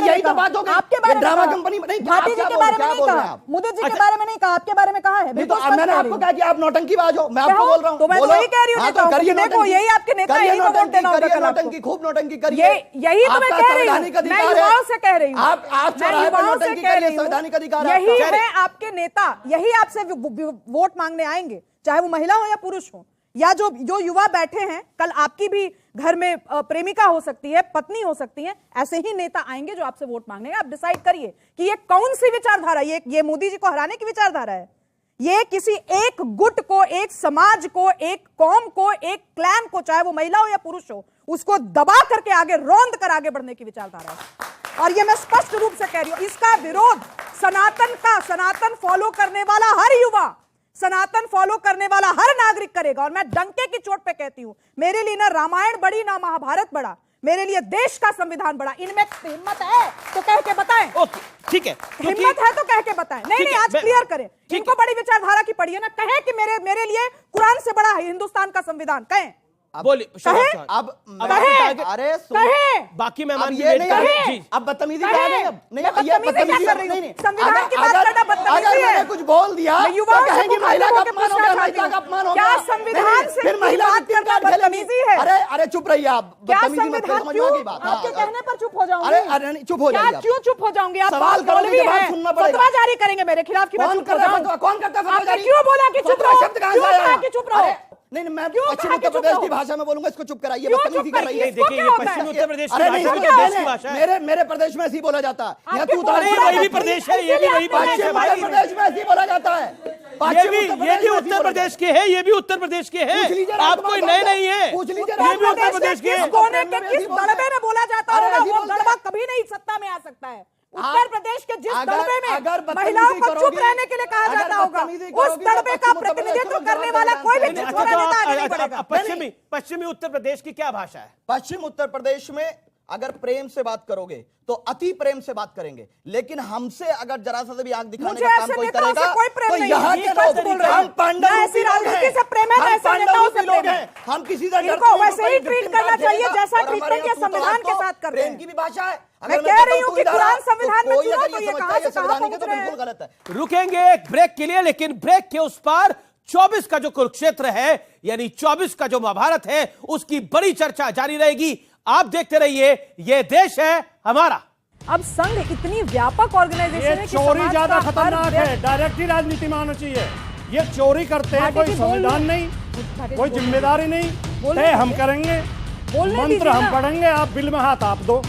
यही तो बात हो गई। ड्रामा कंपनी भाटी जी के बारे में नहीं कहा, मुदत जी के बारे में नहीं कहा, आपके बारे में कहा है। मैंने आपको कहा कि आप नौटंकीबाज हो, मैं आपको बोल रहा हूँ। तो मैं वही कह रही हूँ, देखो यही आपके नेता है, यही को वोट देना होगा कल आपको। खूब नौटंकी करिए, यही तो मैं कह रही हूँ, मैं युवाओं से कह रही हूँ, आप युवाओं से कह रही हूँ, संवैधानिक अधिकार है। यही है आपके नेता, यही आपसे वोट मांगने आएंगे, चाहे वो महिला हो या पुरुष हो, या जो युवा बैठे हैं, कल आपकी भी घर में प्रेमिका हो सकती है, पत्नी हो सकती है, ऐसे ही नेता आएंगे जो आपसे वोट मांगने। आप डिसाइड करिए कि ये कौन सी विचारधारा, ये मोदी जी को हराने की विचारधारा है, ये किसी एक गुट को, एक समाज को, एक कौम को, एक क्लैन को, चाहे वो महिला हो या पुरुष हो, उसको दबा करके आगे, रौंद कर आगे बढ़ने की विचारधारा है। और ये मैं स्पष्ट रूप से कह रही हूं, इसका विरोध सनातन फॉलो करने वाला हर युवा, सनातन फॉलो करने वाला हर नागरिक करेगा। और मैं डंके की चोट पे कहती हूं, मेरे लिए ना रामायण बड़ी ना महाभारत बड़ा, मेरे लिए देश का संविधान बड़ा। इनमें हिम्मत है तो कह के बताएं। ओके, ठीक है, हिम्मत है तो कह के बताएं। नहीं, आज क्लियर करें। इनको बड़ी विचारधारा की पड़ी है ना, कहे कि मेरे लिए कुरान से बड़ा है हिंदुस्तान का संविधान, कहें। बोलिए, अब अरे बाकी मेहमान ये नहीं, अब बदतमीजी क्या है? संविधान की बात करना बदतमीजी है। कुछ बोल दिया युवाओं को कहेंगे महिला का अपमान हो गया, महिला का अपमान हो गया। क्या संविधान से फिर महिला बात करना बदतमीजी है? अरे चुप रहिए आप, बदतमीजी मत करो, समझ में बात। आपके कहने पर चुप हो जाऊंगी? अरे चुप हो जाइए। क्यों चुप हो जाऊंगी? आप सवाल करोगे, जवाब सुनना पड़ेगा। फतवा जारी करेंगे मेरे खिलाफ कि मैं चुप हो जाऊं? कौन करता है फतवा जारी? क्यों बोला कि चुप रहो? शब्द कहां से आया? कि चुप रहो? नहीं, मैं पश्चिम उत्तर प्रदेश की भाषा में बोलूंगा, इसको चुप कराइए। बदतमीजी कर रही है। देखिए, ये पश्चिम उत्तर प्रदेश की भाषा है। मेरे प्रदेश में ऐसी बोला जाता है। वही प्रदेश है, ये भी वही प्रदेश है भाई। उत्तर प्रदेश में ऐसी बोला जाता है। ये भी उत्तर प्रदेश के हैं, ये भी उत्तर प्रदेश के हैं। आप कोई नए नहीं है, ये भी उत्तर प्रदेश के हैं। कोने के किस दड़बे में बोला जाता होगा, वो दड़बा कभी नहीं सत्ता में आ सकता है। उत्तर प्रदेश के जिस दड़बे में महिलाओं को चुप रहने के लिए कहा जाता होगा, उस दड़बे का प्रतिनिधित्व करने वाला कोई भी नेता आगे नहीं बढ़ेगा। पश्चिमी उत्तर प्रदेश की क्या भाषा है? पश्चिम उत्तर प्रदेश में अगर प्रेम से बात करोगे तो अति प्रेम से बात करेंगे, लेकिन हमसे अगर जरा सा भी आंख दिखाने का काम कोई करेगा तो यहाँ के लोग, हम पांडव लोग हैं, हम किसी से वैसे ही ट्रीट करना चाहिए जैसा ट्रीटमेंट ये संविधान के साथ कर रहे हैं। प्रेम की भी भाषा है। मैं कह रही हूँ कि कुरान संविधान में चुनो तो ये कहां से कहां पहुंच रहे हैं? बिल्कुल गलत है। रुकेंगे एक ब्रेक के लिए, लेकिन ब्रेक के उस पार 24 का जो कुरुक्षेत्र है, यानी 24 का जो महाभारत है, उसकी बड़ी चर्चा जारी रहेगी। आप देखते रहिए, ये देश है हमारा। अब संघ इतनी व्यापक ऑर्गेनाइजेशन है कि चोरी ज्यादा खतरनाक है, डायरेक्ट ही राजनीति में आना चाहिए। ये चोरी करते हैं, कोई संविधान नहीं, कोई जिम्मेदारी नहीं, तय हम करेंगे, मंत्र हम पढ़ेंगे, आप बिल में हाथ आप दो।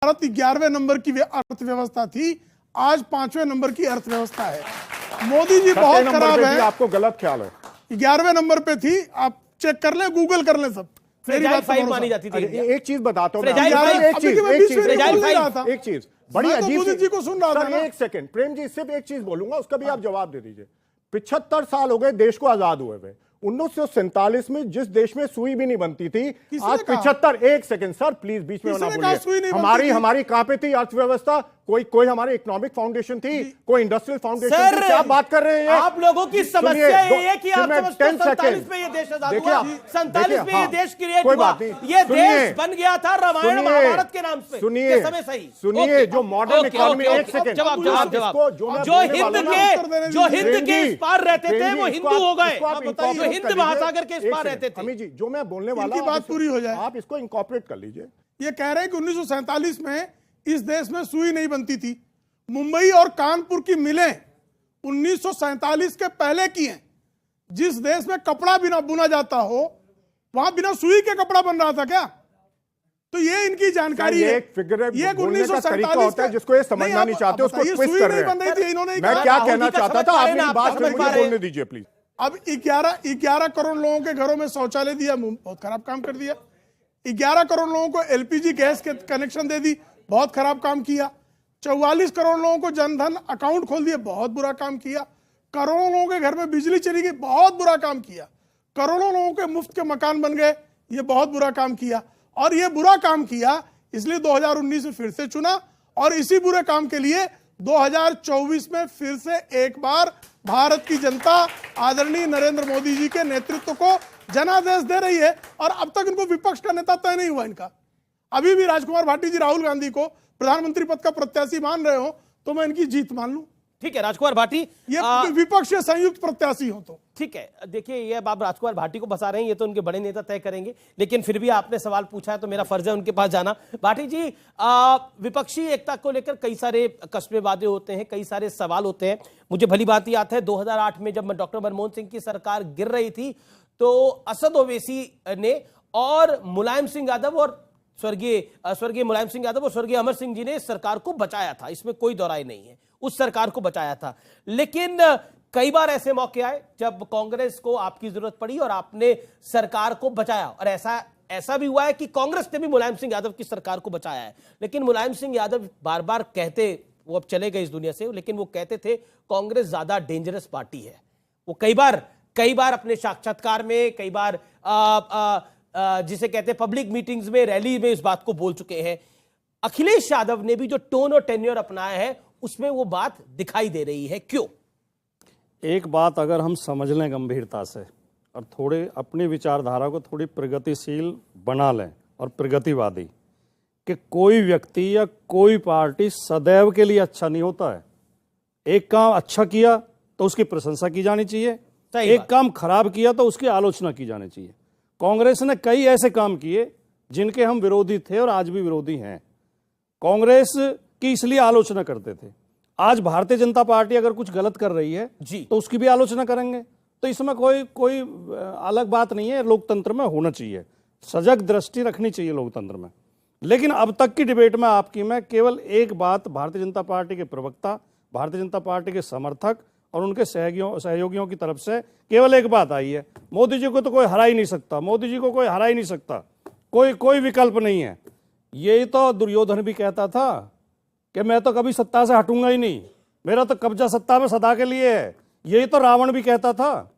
भारत 11वें नंबर की अर्थव्यवस्था थी, आज 5वें नंबर की अर्थव्यवस्था है। मोदी जी बहुत खराब है। आपको गलत ख्याल है। 11वें नंबर पे थी, आप चेक कर ले, गूगल कर ले सब। मेरी बात फाइल मानी जाती थी। एक चीज बताता हूँ, एक चीज बड़ी अजीब मोदी जी को सुन रहा था। एक सेकंड प्रेम जी, सिर्फ एक चीज बोलूंगा, उसका भी आप जवाब दे दीजिए। 75 साल हो गए देश को आजाद हुए हुए। 1947 में जिस देश में सुई भी नहीं बनती थी, आज 75, एक सेकंड सर प्लीज बीच में ना बोलिए। हमारी कहां पे थी अर्थव्यवस्था? कोई हमारी इकोनॉमिक फाउंडेशन थी, कोई इंडस्ट्रियल फाउंडेशन थी? क्या बात कर रहे हैं आप लोगों की समस्या ये है कि आप समझते हैं 47 में ये देश आजाद हुआ, 47 में ये देश क्रिएट हुआ, ये देश बन गया था रामायण महाभारत के नाम से। सुनिए समय सही, सुनिए, जो मॉडर्न इकोनॉमी, एक सेकंड जवाब, जो हिंद के इस पार रहते थे वो हिंदू हो गए, जो हिंद महासागर के इस पार रहते थे। अमित जी, जो मैं बोलने वाला, बात पूरी हो जाए, आप इसको इंकॉर्पोरेट कर लीजिए। ये कह रहे हैं कि 1947 में इस देश में सुई नहीं बनती थी। मुंबई और कानपुर की मिलें 1947 के पहले की हैं। जिस देश में कपड़ा बिना बुना जाता हो, वहां बिना सुई के कपड़ा बन रहा था क्या? तो ये इनकी जानकारी है। एक फिगर ये 1947 होता है जिसको ये समझना नहीं चाहते, उसको ट्विस्ट कर रहे हैं। इन्होंने मैं क्या कहना चाहता था, आप मेरी बात मुझे बोलने दीजिए प्लीज। अब 11 करोड़ लोगों के घरों में शौचालय दिया, बहुत खराब काम कर दिया। 11 करोड़ लोगों को एलपीजी गैस के कनेक्शन दे दी, बहुत खराब काम किया। 44 करोड़ लोगों को जनधन अकाउंट खोल दिए, बहुत बुरा काम किया। करोड़ों लोगों के घर में बिजली चली गई, बहुत बुरा काम किया। करोड़ों लोगों के मुफ्त के मकान बन गए, ये बहुत बुरा काम किया। और ये बुरा काम किया इसलिए 2019 में फिर से चुना, और इसी बुरे काम के लिए 2024 में फिर से एक बार भारत की जनता आदरणीय नरेंद्र मोदी जी के नेतृत्व को जनादेश दे रही है। और अब तक इनको विपक्ष का नेता तय नहीं हुआ इनका। अभी भी राजकुमार भाटी जी राहुल गांधी को प्रधानमंत्री पद का प्रत्याशी मान रहे हो तो मैं इनकी जीत मान लूं। ठीक है राजकुमार भाटी, ये विपक्ष या संयुक्त प्रत्याशी हो तो ठीक है। देखिए ये आप राजकुमार भाटी को बसा रहे हैं, ये तो उनके बड़े नेता तय करेंगे, लेकिन फिर भी आपने सवाल पूछा है तो मेरा फर्ज है उनके पास जाना। भाटी जी, विपक्षी एकता को लेकर कई सारे कस्बे वादे होते हैं, कई सारे सवाल होते हैं। मुझे भली बात याद है 2008 में जब डॉक्टर मनमोहन सिंह की सरकार गिर रही थी तो असद ओवैसी ने और मुलायम सिंह यादव और स्वर्गीय मुलायम सिंह यादव और स्वर्गीय अमर सिंह जी ने इस सरकार को बचाया था, इसमें कोई दौराई नहीं है, उस सरकार को बचाया था। लेकिन कई बार ऐसे मौके आए जब कांग्रेस को आपकी जरूरत पड़ी और आपने सरकार को बचाया, और ऐसा भी हुआ है कि कांग्रेस ने भी मुलायम सिंह यादव की सरकार को बचाया है। लेकिन मुलायम सिंह यादव बार बार कहते, वो अब चले गए इस दुनिया से, लेकिन वो कहते थे कांग्रेस ज्यादा डेंजरस पार्टी है। वो कई बार अपने साक्षात्कार में, कई बार जिसे कहते हैं पब्लिक मीटिंग्स में, रैली में इस बात को बोल चुके हैं। अखिलेश यादव ने भी जो टोन और टेन्योर अपनाया है उसमें वो बात दिखाई दे रही है, क्यों? एक बात अगर हम समझ लें गंभीरता से और थोड़े अपनी विचारधारा को थोड़ी प्रगतिशील बना लें और प्रगतिवादी, कि कोई व्यक्ति या कोई पार्टी सदैव के लिए अच्छा नहीं होता है। एक काम अच्छा किया तो उसकी प्रशंसा की जानी चाहिए, एक काम खराब किया तो उसकी आलोचना की जानी चाहिए। कांग्रेस ने कई ऐसे काम किए जिनके हम विरोधी थे और आज भी विरोधी हैं। कांग्रेस की इसलिए आलोचना करते थे। आज भारतीय जनता पार्टी अगर कुछ गलत कर रही है जी तो उसकी भी आलोचना करेंगे। तो इसमें कोई अलग बात नहीं है, लोकतंत्र में होना चाहिए, सजग दृष्टि रखनी चाहिए लोकतंत्र में। लेकिन अब तक की डिबेट में आपकी मैं केवल एक बात भारतीय जनता पार्टी के प्रवक्ता, भारतीय जनता पार्टी के समर्थक और उनके सहयोगियों की तरफ से केवल एक बात आई है, मोदी जी को तो कोई हरा ही नहीं सकता, मोदी जी को कोई हरा ही नहीं सकता, कोई विकल्प नहीं है। यही तो दुर्योधन भी कहता था कि मैं तो कभी सत्ता से हटूंगा ही नहीं, मेरा तो कब्जा सत्ता में सदा के लिए है। यही तो रावण भी कहता था।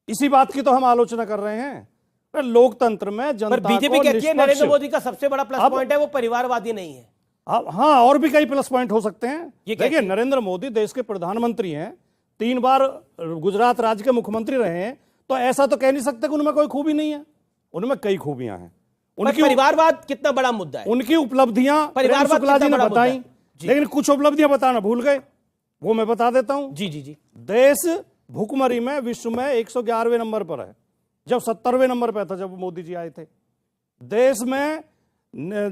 इसी बात की तो हम आलोचना कर रहे हैं। लोकतंत्र में जनता को बीजेपी कहती है नरेंद्र मोदी का सबसे बड़ा प्लस पॉइंट है वो परिवारवादी नहीं है। हाँ, और भी कई प्लस पॉइंट हो सकते हैं। देखिए, नरेंद्र मोदी देश के प्रधानमंत्री हैं, 3 बार गुजरात राज्य के मुख्यमंत्री रहे हैं, तो ऐसा तो कह नहीं सकते कि उनमें कोई खूबी नहीं है। उनमें कई खूबियां हैं। उनकी परिवारवाद कितना बड़ा मुद्दा है, उनकी उपलब्धियां शुक्ला जी ने बताई, लेकिन कुछ उपलब्धियां बताना भूल गए, वो मैं बता देता हूं। जी। देश भुखमरी में विश्व में 111वें नंबर पर है, जब 70वें नंबर पर था जब मोदी जी आए थे। देश में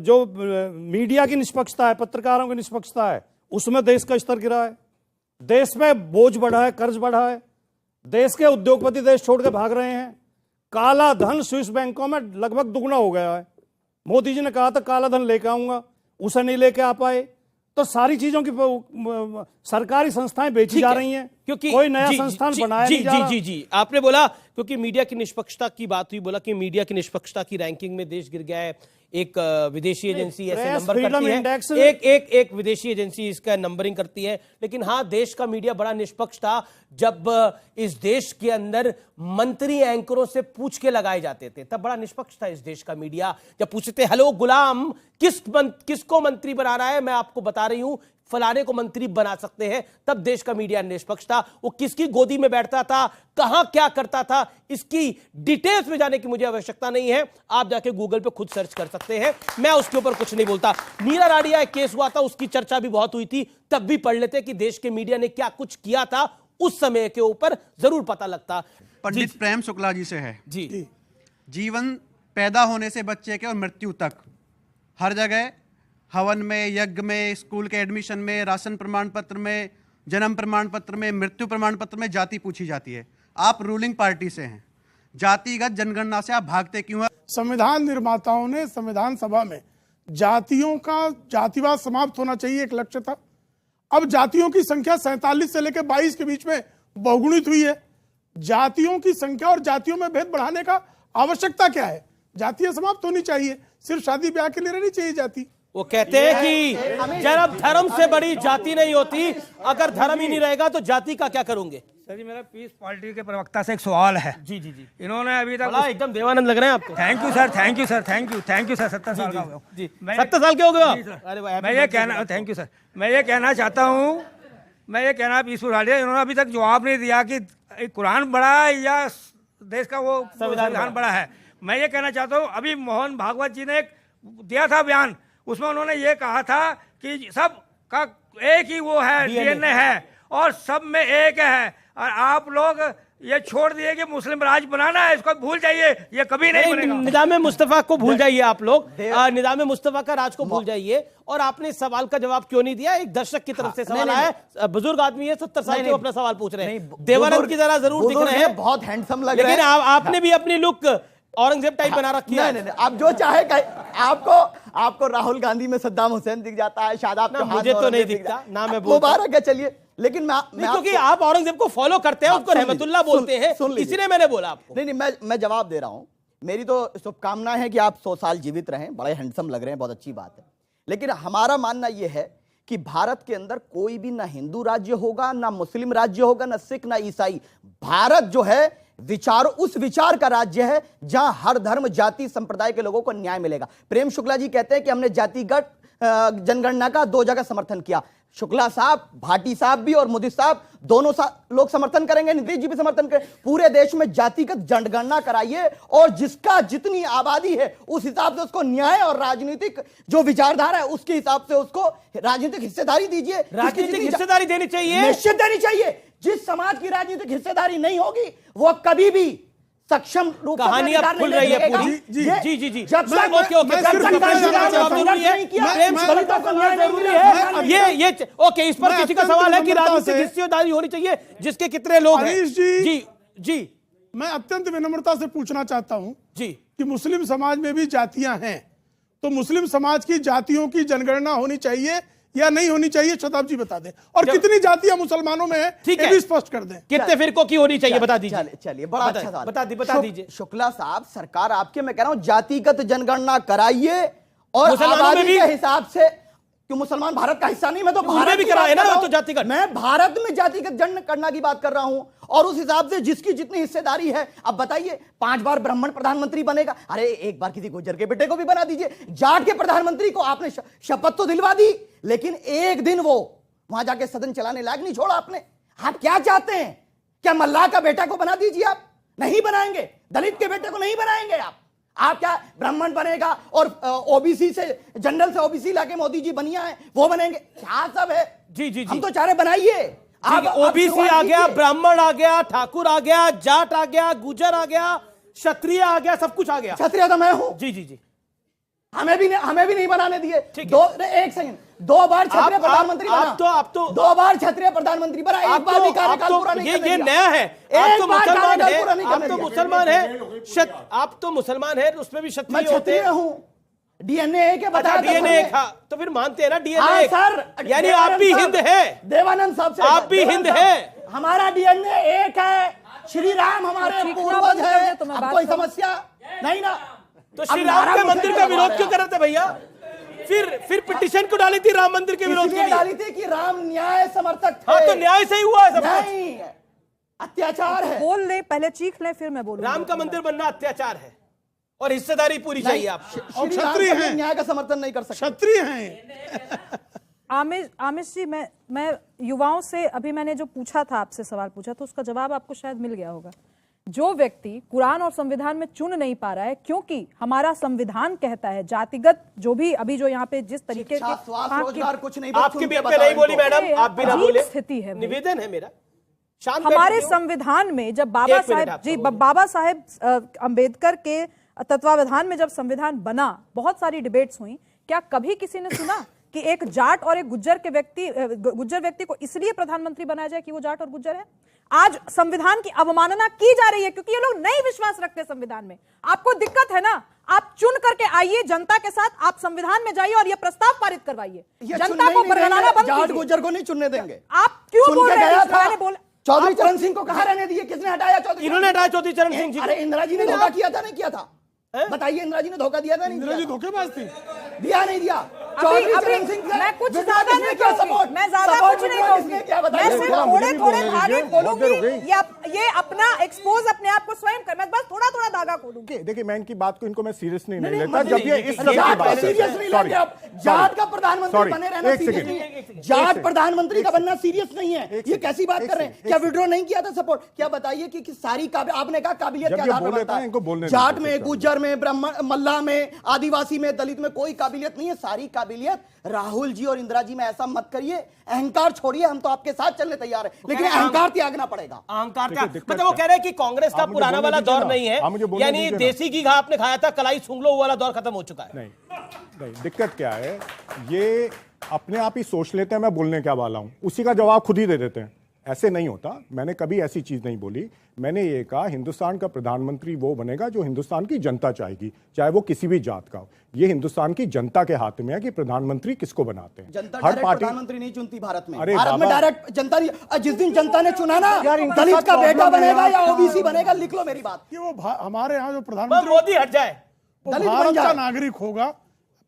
जो मीडिया की निष्पक्षता है, पत्रकारों की निष्पक्षता है, उसमें देश का स्तर गिरा है। देश में बोझ बढ़ा है, कर्ज बढ़ा है, देश के उद्योगपति देश छोड़ के भाग रहे हैं। काला धन स्विस बैंकों में लगभग दुगना हो गया है। मोदी जी ने कहा था काला धन लेकर आऊंगा, उसे नहीं लेके आ पाए, तो सारी चीजों की सरकारी संस्थाएं बेची जा रही हैं, क्योंकि कोई नया संस्थान बनाया नहीं जा रहा। जी आपने बोला क्योंकि मीडिया की निष्पक्षता की बात हुई, बोला कि मीडिया की निष्पक्षता की रैंकिंग में देश गिर गया है। एक विदेशी एजेंसी ऐसे नंबर करती है, एक विदेशी एजेंसी इसका नंबरिंग करती है। लेकिन हाँ, देश का मीडिया बड़ा निष्पक्ष था जब इस देश के अंदर मंत्री एंकरों से पूछ के लगाए जाते थे, तब बड़ा निष्पक्ष था इस देश का मीडिया। जब पूछते थे हेलो गुलाम किसको मंत्री बना रहा है, मैं आपको बता रही हूं फलाने को मंत्री बना सकते हैं, तब देश का मीडिया निष्पक्ष था। वो किसकी गोदी में बैठता था, कहां क्या करता था, इसकी डिटेल्स में जाने की मुझे आवश्यकता नहीं है। आप जाके गूगल पे खुद सर्च कर सकते हैं, मैं उसके ऊपर कुछ नहीं बोलता। नीरा राडिया एक केस हुआ था, उसकी चर्चा भी बहुत हुई थी, तब भी पढ़ लेते कि देश के मीडिया ने क्या कुछ किया था उस समय के ऊपर, जरूर पता लगता। पंडित प्रेम शुक्ला जी से है जी। जीवन पैदा होने से बच्चे के और मृत्यु तक हर जगह, हवन में, यज्ञ में, स्कूल के एडमिशन में, राशन प्रमाण पत्र में, जन्म प्रमाण पत्र में, मृत्यु प्रमाण पत्र में जाति पूछी जाती है। आप रूलिंग पार्टी से हैं, जातिगत जनगणना से आप भागते क्यों हैं? संविधान निर्माताओं ने संविधान सभा में जातियों का जातिवाद समाप्त होना चाहिए एक लक्ष्य था। अब जातियों की संख्या 47 से लेकर 22 के बीच में बहुगुणित हुई है। जातियों की संख्या और जातियों में भेद बढ़ाने का आवश्यकता क्या है? जातियां समाप्त होनी चाहिए, सिर्फ शादी ब्याह के लिए रहनी चाहिए जाति। वो कहते हैं कि जब धर्म से बड़ी जाति नहीं होती, अगर धर्म ही नहीं रहेगा तो जाति का क्या करोगे? सर जी, मेरा पीस पार्टी के प्रवक्ता से एक सवाल है। जी जी जी। इन्होंने अभी तक एकदम देवानंद लग रहे हैं आपको। Thank you sir, thank you sir, thank you sir. 70 साल का हो गया जी, 70 साल के हो गए आप? अरे भाई, मैं ये कहना, थैंक यू सर, मैं ये कहना चाहता हूँ, पीस पार्टी, इन्होंने अभी तक जवाब नहीं दिया कि कुरान बड़ा है या देश का वो संविधान बड़ा है। मैं ये कहना चाहता हूँ, अभी मोहन भागवत जी ने एक दिया था बयान, उसमें उन्होंने ये कहा था कि सब का एक ही वो है, डीएनए है और सब में एक है। और आप लोग ये छोड़ दिए कि मुस्लिम राज बनाना है, इसको भूल जाइए, ये कभी नहीं बनेगा। निज़ाम मुस्तफा को भूल जाइए आप लोग, निज़ाम मुस्तफा का राज को भूल जाइए। और आपने सवाल का जवाब क्यों नहीं दिया? एक दर्शक की तरफ से सवाल आया, बुजुर्ग आदमी है, 70 साल के अपना सवाल पूछ रहे हैं, देवानंद की तरह जरूर दिख रहे हैं, बहुत हैंडसम लग रहे हैं, लेकिन आपने भी अपनी लुक औरंगजेब टाइप बना रखी है। नहीं, आप जो चाहे आपको राहुल गांधी में सद्दाम हुसैन दिख जाता है, शादाब चौहान मुझे तो नहीं दिखता ना, मैं मुबारक है, चलिए। लेकिन मैं क्योंकि आप औरंगजेब को फॉलो करते हैं, उसको रहमतुल्लाह बोलते हैं, इसलिए मैंने बोला आपको। नहीं, मैं जवाब दे रहा हूं। मेरी तो शुभकामनाएं हैं कि आप 100 साल जीवित रहें, बड़े हैंडसम लग रहे हैं, बहुत अच्छी बात है। लेकिन हमारा मानना यह है कि भारत के अंदर कोई भी ना हिंदू राज्य होगा, ना मुस्लिम राज्य होगा, ना सिख, ना ईसाई। भारत जो है उस विचार का राज्य है जहां हर धर्म, जाति, संप्रदाय के लोगों को न्याय मिलेगा। प्रेम शुक्ला जी कहते हैं कि हमने जातिगत जनगणना का 2 जगह समर्थन किया। शुक्ला साहब, भाटी साहब भी और मोदी साहब दोनों लोग समर्थन करेंगे, नीतीश जी भी समर्थन करेंगे। पूरे देश में जातिगत जनगणना कराइए और जिसका जितनी आबादी है उस हिसाब से उसको न्याय और राजनीतिक जो विचारधारा है उसके हिसाब से उसको राजनीतिक हिस्सेदारी दीजिए। राजनीतिक हिस्सेदारी देनी चाहिए, निश्चित देनी चाहिए। जिस समाज की राजनीतिक हिस्सेदारी नहीं होगी वो कभी भी सक्षम रूप से कहानी अब खुल रही है पूरी। जी जी जी, ओके, इस पर किसी का सवाल है कि राजनीतिक हिस्सेदारी होनी चाहिए, जिसके कितने लोग हैं? जी जी, मैं अत्यंत विनम्रता से पूछना चाहता हूं जी कि मुस्लिम समाज में भी जातियां हैं, तो मुस्लिम समाज की जातियों की जनगणना होनी चाहिए या नहीं होनी चाहिए? शताब्दी जी बता दें। और कितनी जातियां मुसलमानों में है, ठीक है, भी स्पष्ट कर दें। कितने फिरकों की होनी चाहिए बता दीजिए। चलिए, बड़ा अच्छा सवाल बता दीजिए। शुक्ला साहब, सरकार आपके, मैं कह रहा हूं जातिगत जनगणना कराइए और आबादी के हिसाब से, क्यों मुसलमान भारत का हिस्सा नहीं? मैं तो भारत भी कराए ना, तो जातिगत, मैं भारत में जातिगत जनगणना की बात कर रहा हूं और उस हिसाब से जिसकी जितनी हिस्सेदारी है। अब बताइए, 5 बार ब्राह्मण प्रधानमंत्री बनेगा? अरे एक बार किसी गुज्जर के बेटे को भी बना दीजिए। जाट के प्रधानमंत्री को आपने शपथ तो दिलवा दी, लेकिन एक दिन वो वहां जाके सदन चलाने लायक नहीं छोड़ा आपने। आप क्या चाहते हैं? क्या मल्लाह का बेटा को बना दीजिए? आप नहीं बनाएंगे। दलित के बेटे को नहीं बनाएंगे आप क्या ब्राह्मण बनेगा और ओबीसी से, जनरल से ओबीसी लाके मोदी जी बनिया है वो बनेंगे? क्या सब है? जी जी, हम तो चाह रहे बनाइए। ओबीसी आ गया, ब्राह्मण आ गया, ठाकुर आ गया, जाट आ गया, गुजर आ गया, क्षत्रिय आ गया, सब कुछ आ गया। क्षत्रिय तो मैं हूं। जी जी जी, हमें भी नहीं बनाने दिए। एक सेकंड, 2 बार क्षत्रिय प्रधानमंत्री बना। आप तो 2 बार क्षत्रिय प्रधानमंत्री बना, एक बार भी कार्यकाल पूरा नहीं करने दिया। ये नया है। आप तो मुसलमान है, आप तो मुसलमान है, उसमें भी क्षत्रिय होते हैं। डीएनए एक है, बताया डीएनए एक, तो फिर मानते हैं ना डीएनए हाँ एक। सर, यानी आप भी हिंद है, देवानंद साहब से, आप भी हिंद है। हमारा डीएनए एक है, श्री राम हमारे पूर्वज है, अब कोई समस्या नहीं ना। तो श्री राम के मंदिर का विरोध क्यों कर रहे थे भैया? फिर पिटीशन क्यों डाली थी राम मंदिर के विरोध के लिए? डाली थी कि राम न्याय समर्थक थे। हाँ, तो न्याय से ही हुआ है सब कुछ। नहीं, अत्याचार है। बोल ले, पहले चीख ले, फिर मैं बोलूंगा। राम का मंदिर बनना अत्याचार है और हिस्सेदारी पूरी चाहिए आप। और क्षत्रिय हैं, न्याय का समर्थन नहीं कर सकते, क्षत्रिय हैं। आमिष जी, मैं युवाओं से अभी मैंने जो पूछा था, आपसे सवाल पूछा तो उसका जवाब आपको शायद मिल गया होगा। जो व्यक्ति कुरान और संविधान में चुन नहीं पा रहा है, क्योंकि हमारा संविधान कहता है जातिगत जो भी अभी जो यहाँ पे जिस तरीके की कुछ नहीं, आपकी भी नहीं बोली मैडम, आप भी ना बोले, स्थिति है। निवेदन है मेरा, हमारे संविधान में जब बाबा साहेब अंबेडकर के तत्वावधान में जब संविधान बना, बहुत सारी डिबेट्स हुई। क्या कभी किसी ने सुना कि एक जाट और एक गुज्जर व्यक्ति को इसलिए प्रधानमंत्री बनाया जाए कि वो जाट और गुज्जर है? आज संविधान की अवमानना की जा रही है क्योंकि ये लोग नहीं विश्वास रखते संविधान में। आपको दिक्कत है ना, आप चुन करके आइए जनता के साथ, आप संविधान में जाइए और ये प्रस्ताव पारित करवाइए। जनता को बरगलाना बंद जाट गुज्जर को नहीं चुनने देंगे। आप क्यों बोल रहे हैं? चौधरी चरण सिंह को कहाँ रहने दिए? किसने हटाया? इन्होंने हटाया चौधरी चरण सिंह जी। अरे इंदिरा जी ने धोखा किया था, नहीं किया था? बताइए, इंदिरा जी ने धोखा दिया था नहीं? इंदिरा जी धोखेबाज थी। दिया नहीं दिया? मैं कुछ ज्यादा नहीं कहूंगी, मैं ज्यादा कुछ नहीं कहूंगी, मैं सिर्फ थोड़े धागे खोलूंगी। ये अपना एक्सपोज अपने आप को स्वयं कर, मैं बस थोड़ा धागा खोलूंगी। देखिए, मैं इनकी बात को इनको मैं सीरियसली नहीं लेता। जब ये इस तरह की बात सीरियस नहीं लेंगे, अब जाट का प्रधानमंत्री बने रहना सीरियस नहीं है। जाट प्रधानमंत्री का बनना सीरियस नहीं है। ये कैसी बात कर रहे हैं? क्या विड्रॉ नहीं किया था सपोर्ट? क्या बताइए कि सारी आपने कहा काबिलियत के आधार पर बनता है। जाट में, गुज्जर में, ब्राह्मण, मल्ला में, आदिवासी में, दलित में कोई काबिलियत नहीं है। सारी काबिलियत राहुल जी और इंदिरा जी में। ऐसा मत करिए, अहंकार छोड़िए, हम तो आपके साथ चलने तैयार है, लेकिन अहंकार त्यागना पड़ेगा। अहंकार का मतलब वो कह रहे हैं कि कांग्रेस का पुराना वाला दौर नहीं है, यानी देसी घी आपने खाया था, कलाई सूंघ लो वाला दौर खत्म हो चुका है। नहीं, दिक्कत क्या है, ये अपने आप ही सोच लेते हैं मैं बोलने क्या वाला हूं, उसी का जवाब खुद ही दे देते हैं। ऐसे नहीं होता, मैंने कभी ऐसी चीज नहीं बोली। मैंने ये कहा हिंदुस्तान का प्रधानमंत्री वो बनेगा जो हिंदुस्तान की जनता चाहेगी, चाहे वो किसी भी जात का हो। ये हिंदुस्तान की जनता के हाथ में है कि प्रधानमंत्री किसको बनाते हैं। जनता हर पार्टी प्रधाननमंत्री नहीं चुनती भारत में। भारत में डायरेक्ट जनता नहीं। जिस दिन जनता ने चुना ना, दलित का बेटा बनेगा या ओबीसी बनेगा, लिख लो मेरी बात। कि वो हमारे यहाँ जो प्रधानमंत्री मोदी हट जाए, वो भारत का नागरिक होगा।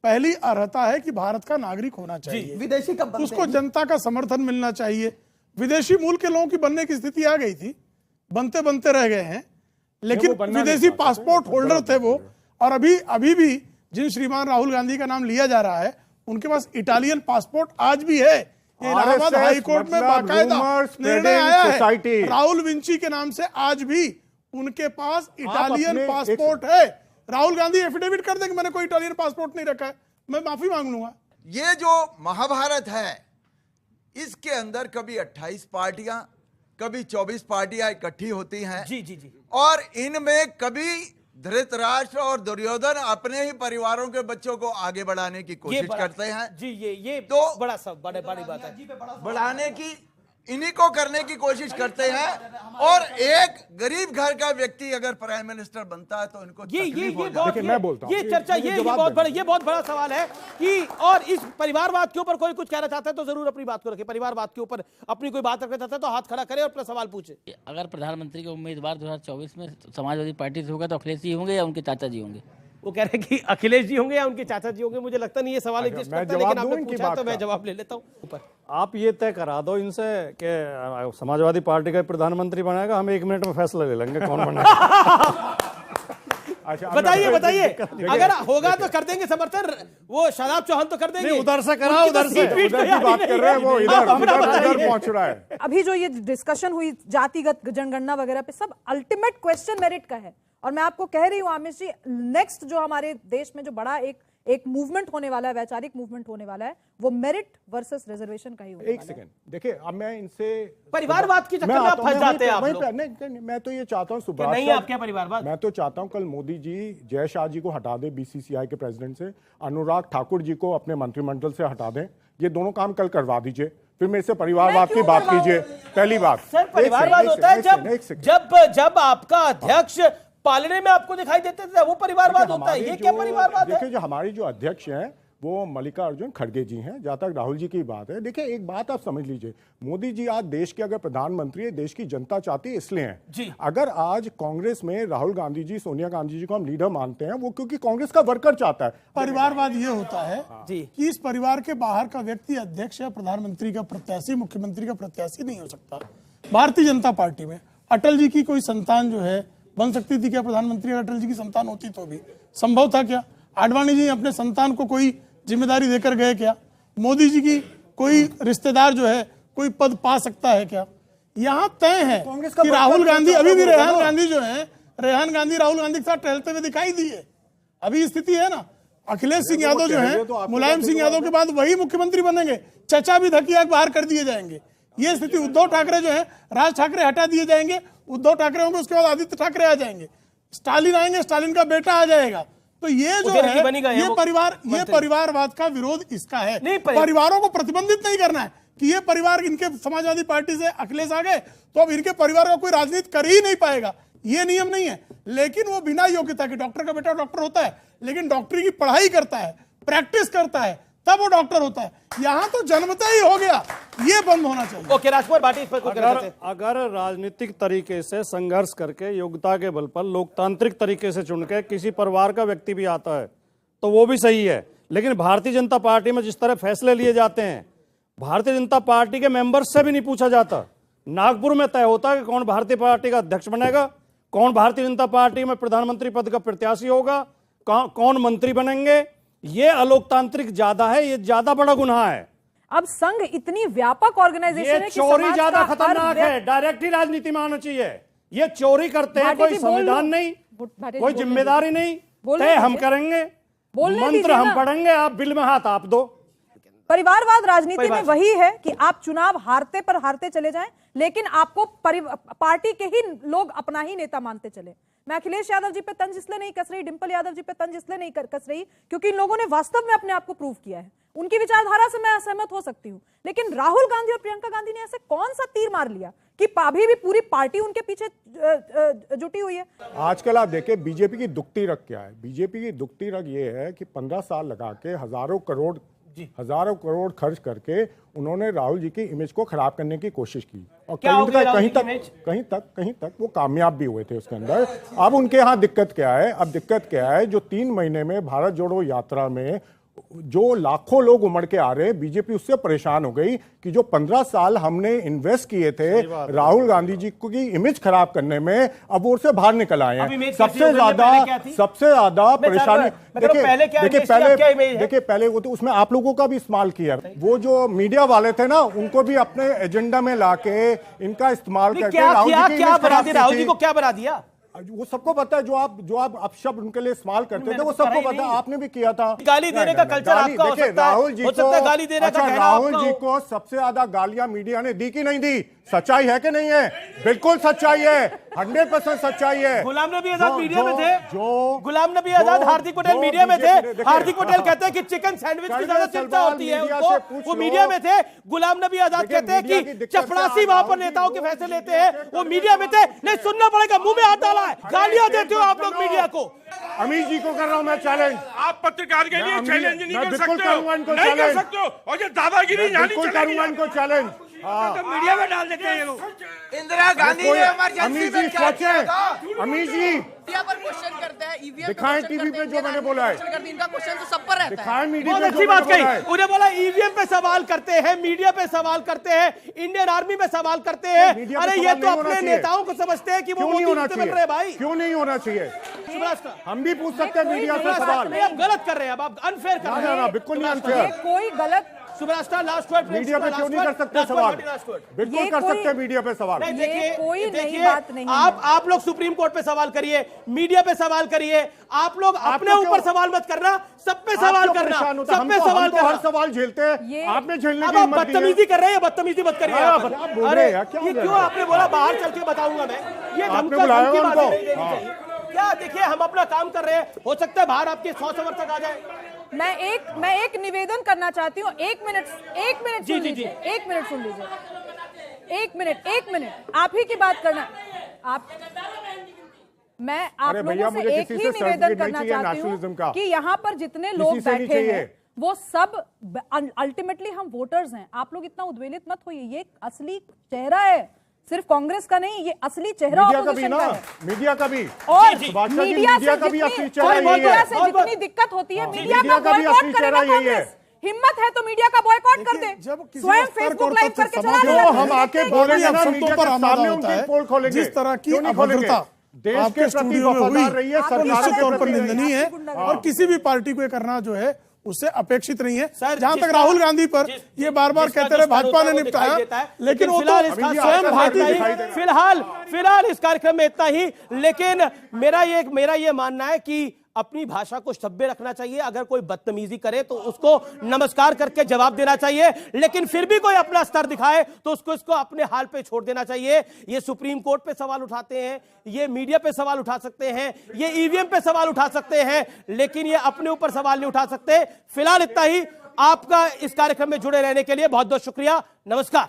पहली अर्हता है कि भारत का नागरिक होना चाहिए। विदेशी कब बनते उसको जनता का समर्थन मिलना चाहिए। विदेशी मूल के लोगों की बनने की स्थिति आ गई थी, बनते बनते रह गए हैं, लेकिन विदेशी पासपोर्ट होल्डर थे वो। और अभी भी जिन श्रीमान राहुल गांधी का नाम लिया जा रहा है, उनके पास इटालियन पासपोर्ट आज भी है। इलाहाबाद हाई कोर्ट में बाकायदा निर्णय आया है, राहुल विंची के नाम से आज भी उनके पास इटालियन पासपोर्ट है। राहुल गांधी एफिडेविट कर दे कि मैंने कोई इटालियन पासपोर्ट नहीं रखा है, मैं माफी मांग लूंगा। ये जो महाभारत है, इसके अंदर कभी 28 पार्टियां, कभी 24 पार्टियां इकट्ठी होती हैं। जी। और इनमें कभी धृतराष्ट्र और दुर्योधन अपने ही परिवारों के बच्चों को आगे बढ़ाने की कोशिश करते हैं। जी, ये तो बड़ी बात है, बढ़ाने की, इन्हीं को करने की कोशिश करते हैं। और एक गरीब घर का व्यक्ति अगर प्राइम मिनिस्टर बनता है तो इनको ये चर्चा ये बहुत बड़ा सवाल है कि, और इस परिवारवाद के ऊपर कोई कुछ कहना चाहता है तो जरूर अपनी बात को रखे। परिवारवाद के ऊपर अपनी कोई बात रखना चाहता है तो हाथ खड़ा करे और अपना सवाल पूछे। अगर प्रधानमंत्री के उम्मीदवार 2024 में समाजवादी पार्टी से होगा तो अखिलेश जी होंगे या उनके चाचा जी होंगे? वो कह रहे हैं कि अखिलेश जी होंगे या उनके चाचा जी होंगे। मुझे लगता नहीं ये सवाल एग्जिस्ट करता है, लेकिन आपने पूछा तो मैं जवाब ले लेता हूं। आप ये तय करा दो इनसे कि समाजवादी पार्टी का प्रधानमंत्री बनेगा, हम 1 मिनट में फैसला ले लेंगे कौन बनेगा। बताइए अगर होगा तो कर देंगे समर्थन। वो शादाब चौहान तो कर देंगे। उधर से करा, उधर से बात कर रहे हैं, वो इधर पहुंच रहा है। अभी जो ये डिस्कशन हुई जातिगत जनगणना वगैरह पे, सब अल्टीमेट क्वेश्चन मेरिट का है। और मैं आपको कह रही हूं आमिष जी, नेक्स्ट जो हमारे देश में जो बड़ा एक मूवमेंट होने वाला है, वैचारिक मूवमेंट होने वाला है, वो मेरिट वर्सेस रिजर्वेशन का ही होने वाला है। एक सेकंड देखिए, अब मैं इनसे परिवारवाद की चक्कर में आप फंस जाते हैं आप लोग। नहीं, मैं तो ये चाहता हूं सुभाष, नहीं आप क्या परिवारवाद, मैं तो चाहता हूं कल मोदी जी जय शाह जी को हटा दे बीसीसीआई के प्रेसिडेंट से, अनुराग ठाकुर जी को अपने मंत्रिमंडल से हटा दें। ये दोनों काम कल करवा दीजिए, फिर मेरे से परिवारवाद की बात कीजिए। पहली बात सर, परिवारवाद होता है जब आपका अध्यक्ष पालने में आपको दिखाई देते थे, वो परिवारवाद होता है। ये क्या परिवारवाद है? देखिए, जो हमारी जो अध्यक्ष हैं वो मल्लिकार्जुन खड़गे जी हैं। जहां तक राहुल जी की बात है, देखिए एक बात आप समझ लीजिए, मोदी जी आज देश के अगर प्रधानमंत्री है, देश की जनता चाहती है इसलिए हैं जी। अगर आज कांग्रेस में राहुल गांधी जी, सोनिया गांधी जी को हम लीडर मानते हैं, वो क्योंकि कांग्रेस का वर्कर चाहता है। परिवारवाद ये होता है जी कि इस परिवार के बाहर का व्यक्ति अध्यक्ष या प्रधानमंत्री का प्रत्याशी, मुख्यमंत्री का प्रत्याशी नहीं हो सकता। भारतीय जनता पार्टी में अटल जी की कोई संतान जो है बन सकती थी क्या प्रधानमंत्री? अटल जी की संतान होती तो भी संभव था क्या? आडवाणी जी अपने संतान को कोई जिम्मेदारी देकर गए क्या? मोदी जी की कोई रिश्तेदार जो है कोई पद पा सकता है क्या? यहाँ तय है कि राहुल गांधी, अभी भी रेहान गांधी जो है, रेहान गांधी राहुल गांधी के साथ टहलते हुए दिखाई दिए। अभी स्थिति है ना, अखिलेश सिंह यादव जो है मुलायम सिंह यादव के बाद वही मुख्यमंत्री बनेंगे, चचा भी धकिया बाहर कर दिए जाएंगे। ये स्थिति, उद्धव ठाकरे जो है, राज ठाकरे हटा दिए जाएंगे, उद्धव ठाकरे होंगे, उसके बाद आदित्य ठाकरे आ जाएंगे, स्टालिन आएंगे, स्टालिन का बेटा आ जाएगा। तो ये जो है ये परिवारवाद का विरोध इसका है। परिवारों को प्रतिबंधित नहीं करना है कि ये परिवार इनके समाजवादी पार्टी से अखिलेश आ गए तो अब इनके परिवार का कोई राजनीति कर ही नहीं पाएगा, ये नियम नहीं है। लेकिन वो बिना योग्यता के, डॉक्टर का बेटा डॉक्टर होता है लेकिन डॉक्टरी की पढ़ाई करता है, प्रैक्टिस करता है, तब वो डॉक्टर होता है। यहाँ तो जन्मता ही हो गया, ये बंद होना चाहिए। ओके, राजकुमार भाटी इस पर कुछ कहना चाहते हैं? अगर राजनीतिक तरीके से संघर्ष करके योग्यता के बल पर लोकतांत्रिक तरीके से चुन के किसी परिवार का व्यक्ति भी आता है तो वो भी सही है। लेकिन भारतीय जनता पार्टी में जिस तरह फैसले लिए जाते हैं, भारतीय जनता पार्टी के मेंबर्स से भी नहीं पूछा जाता। नागपुर में तय होता है कि कौन भारतीय पार्टी का अध्यक्ष बनेगा, कौन भारतीय जनता पार्टी में प्रधानमंत्री पद का प्रत्याशी होगा, कौन मंत्री बनेंगे। ये अलोकतांत्रिक ज्यादा है, ये ज्यादा बड़ा गुनाह है। अब संघ इतनी व्यापक ऑर्गेनाइजेशन है कि चोरी ज्यादा खतरनाक है, डायरेक्ट ही राजनीति में आना चाहिए। ये चोरी करते हैं, कोई संविधान नहीं, कोई जिम्मेदारी नहीं, तय हम करेंगे, मंत्र हम पढ़ेंगे, आप बिल में हाथ आप दो। परिवारवाद राजनीति में वही है कि आप चुनाव हारते पर हारते चले जाएं, लेकिन आपको पार्टी के ही लोग अपना ही नेता मानते चले। मैं अखिलेश यादव जी पे तंज इसलिए नहीं कस रही, डिंपल यादव जी पे तंज इसलिए नहीं कस रही क्योंकि इन लोगों ने वास्तव में अपने आप को प्रूव किया है। उनकी विचारधारा से मैं असहमत हो सकती हूं, लेकिन राहुल गांधी और प्रियंका गांधी ने ऐसे कौन सा तीर मार लिया कि अभी भी पूरी पार्टी उनके पीछे जुटी हुई है? आजकल आप देखिए बीजेपी की दुखती रग क्या है। बीजेपी की दुखती रग ये है कि 15 साल लगा के हजारों करोड़ खर्च करके उन्होंने राहुल जी की इमेज को खराब करने की कोशिश की और कहीं तक वो कामयाब भी हुए थे उसके अंदर। अब उनके यहाँ दिक्कत क्या है? अब दिक्कत क्या है, जो 3 महीने में भारत जोड़ो यात्रा में जो लाखों लोग उमड़ के आ रहे हैं, बीजेपी उससे परेशान हो गई कि जो 15 साल हमने इन्वेस्ट किए थे राहुल गांधी जी की इमेज खराब करने में, अब वो उससे बाहर निकल आए हैं। सबसे ज्यादा परेशानी देखिए पहले वो तो उसमें आप लोगों का भी इस्तेमाल किया, वो जो मीडिया वाले थे ना उनको भी अपने एजेंडा में लाके इनका इस्तेमाल करके राहुल जी को क्या बना दिया वो सबको पता है। जो आप अपशब्द उनके लिए इस्तेमाल करते थे वो सबको पता है, आपने भी किया था। गाली देने का कल्चर आपका हो सकता है, राहुल जी को गाली देने का राहुल जी को सबसे ज्यादा गालियां मीडिया ने दी कि नहीं दी? सच्चाई है कि नहीं है? बिल्कुल सच्चाई है, 100% सच्चाई है। गुलाम नबी आजाद मीडिया में थे, गुलाम नबी आजाद हार्दिक पटेल मीडिया में थे। हार्दिक पटेल कहते हैं कि चिकन सैंडविच की ज्यादा चिंता होती है उनको, वो मीडिया में थे। गुलाम नबी आजाद कहते हैं कि चपरासी वहां पर नेताओं के फैसले लेते हैं, वो मीडिया में थे। नहीं सुनना पड़ेगा, मुंह में हाथ डाला है, गालियां देते हो आप लोग मीडिया को। अमीर जी को कर रहा हूं मैं चैलेंज। आप पत्रकार के लिए चैलेंज नहीं कर सकते हो और ये दादागिरी बिल्कुल करूंगा इनको चैलेंज। तो मीडिया में डाल देते हैं ये लोग। इंदिरा गांधी ने इमरजेंसी में क्या किया था? अमीर जी पर क्वेश्चन करते हैं, ईवीएम दिखाएं टीवी पे जो मैंने बोला है, इनका क्वेश्चन तो सब पर रहता है। दिखाएं मीडिया बहुत अच्छी बात कही, उन्हें बोला ईवीएम पे सवाल करते हैं, मीडिया पे सवाल करते हैं, इंडियन आर्मी में सवाल करते हैं। अरे ये तो अपने नेताओं को समझते हैं कि वो नहीं होना चाहिए भाई, क्यों नहीं होना चाहिए? हम भी पूछ सकते हैं मीडिया से सवाल। आप गलत कर रहे हैं, अब अनफेयर कर रहे हैं। बिल्कुल नहीं अनफेयर, कोई गलत। लास्ट वर्ड मीडिया पे क्यों नहीं कर सकते सवाल? बिल्कुल कर सकते हैं मीडिया पे सवाल। देखिए आप लोग सुप्रीम कोर्ट पे सवाल करिए, मीडिया पे सवाल करिए, आप लोग अपने ऊपर सवाल मत करना, सब पे सवाल करना, सब पे सवाल करना। हर सवाल झेलते हैं, आपने झेलने की हिम्मत दी है। बदतमीजी कर रहे हैं, बदतमीजी मत करिए। अरे ये क्यों आपने बोला बाहर चल के बताऊंगा मैं, ये धमकी बात नहीं देनी चाहिए क्या? देखिए हम अपना काम कर रहे हैं, हो सकता है बाहर आपके 100 समर्थक आ जाए। मैं एक निवेदन करना चाहती हूँ। एक मिनट सुन लीजिए, एक मिनट, आप ही की बात करना। आप मैं आप अरे भैया, लोगों मुझे से एक किसी ही से निवेदन सर्टिफिकेट करना नहीं चाहिए चाहती नेशनलिज्म हूँ का। कि यहाँ पर जितने लोग किसी से नहीं बैठे हैं चाहिए। वो सब अल्टीमेटली हम वोटर्स हैं। आप लोग इतना उद्वेलित मत होइए, ये असली चेहरा है, सिर्फ कांग्रेस का नहीं, ये असली चेहरा मीडिया का भी ऑपोजिशन ना, का है। मीडिया का भी और सुभाष जी, मीडिया का भी असली चेहरा और यही मीडिया है। से जितनी दिक्कत होती है, मीडिया मीडिया का का भी बॉयकॉट असली करे चेहरा ना यही है। कांग्रेस। हिम्मत है तो मीडिया का बॉयकॉट कर दे, स्वयं फेसबुक लाइव करके चला जो हम आके बोलेंगे ना, मीडिया पर के आमादा सामने होता उनकी है, पोल खोलेंगे। जिस तरह की क्यों नहीं खोलेंगे? अभद्रता देश के आपके प्रति स्टूडियो में हुई, वफादार रहिए, वो सरकार निश्चित के तौर पर प्रति निंदनीय है रहिए। और किसी भी पार्टी को ये करना जो है उससे अपेक्षित नहीं है। सर, जहां तक जिसका- राहुल गांधी पर ये बार बार जिसका कहते रहे जो स्तर भाजपा होता ने है वो निपटाया, दिखाई देता है। लेकिन वो फिलहाल तो इसका स्वयं इतना भारतीय ही, फिलहाल इस कार्यक्रम में इतना ही। लेकिन मेरा ये मानना है कि अपनी भाषा को सभ्य रखना चाहिए। अगर कोई बदतमीजी करे तो उसको नमस्कार करके जवाब देना चाहिए, लेकिन फिर भी कोई अपना स्तर दिखाए तो उसको अपने हाल पे छोड़ देना चाहिए। ये सुप्रीम कोर्ट पे सवाल उठाते हैं, ये मीडिया पे सवाल उठा सकते हैं, ये ईवीएम पे सवाल उठा सकते हैं, लेकिन ये अपने ऊपर सवाल नहीं उठा सकते। फिलहाल इतना ही। आपका इस कार्यक्रम में जुड़े रहने के लिए बहुत बहुत शुक्रिया। नमस्कार।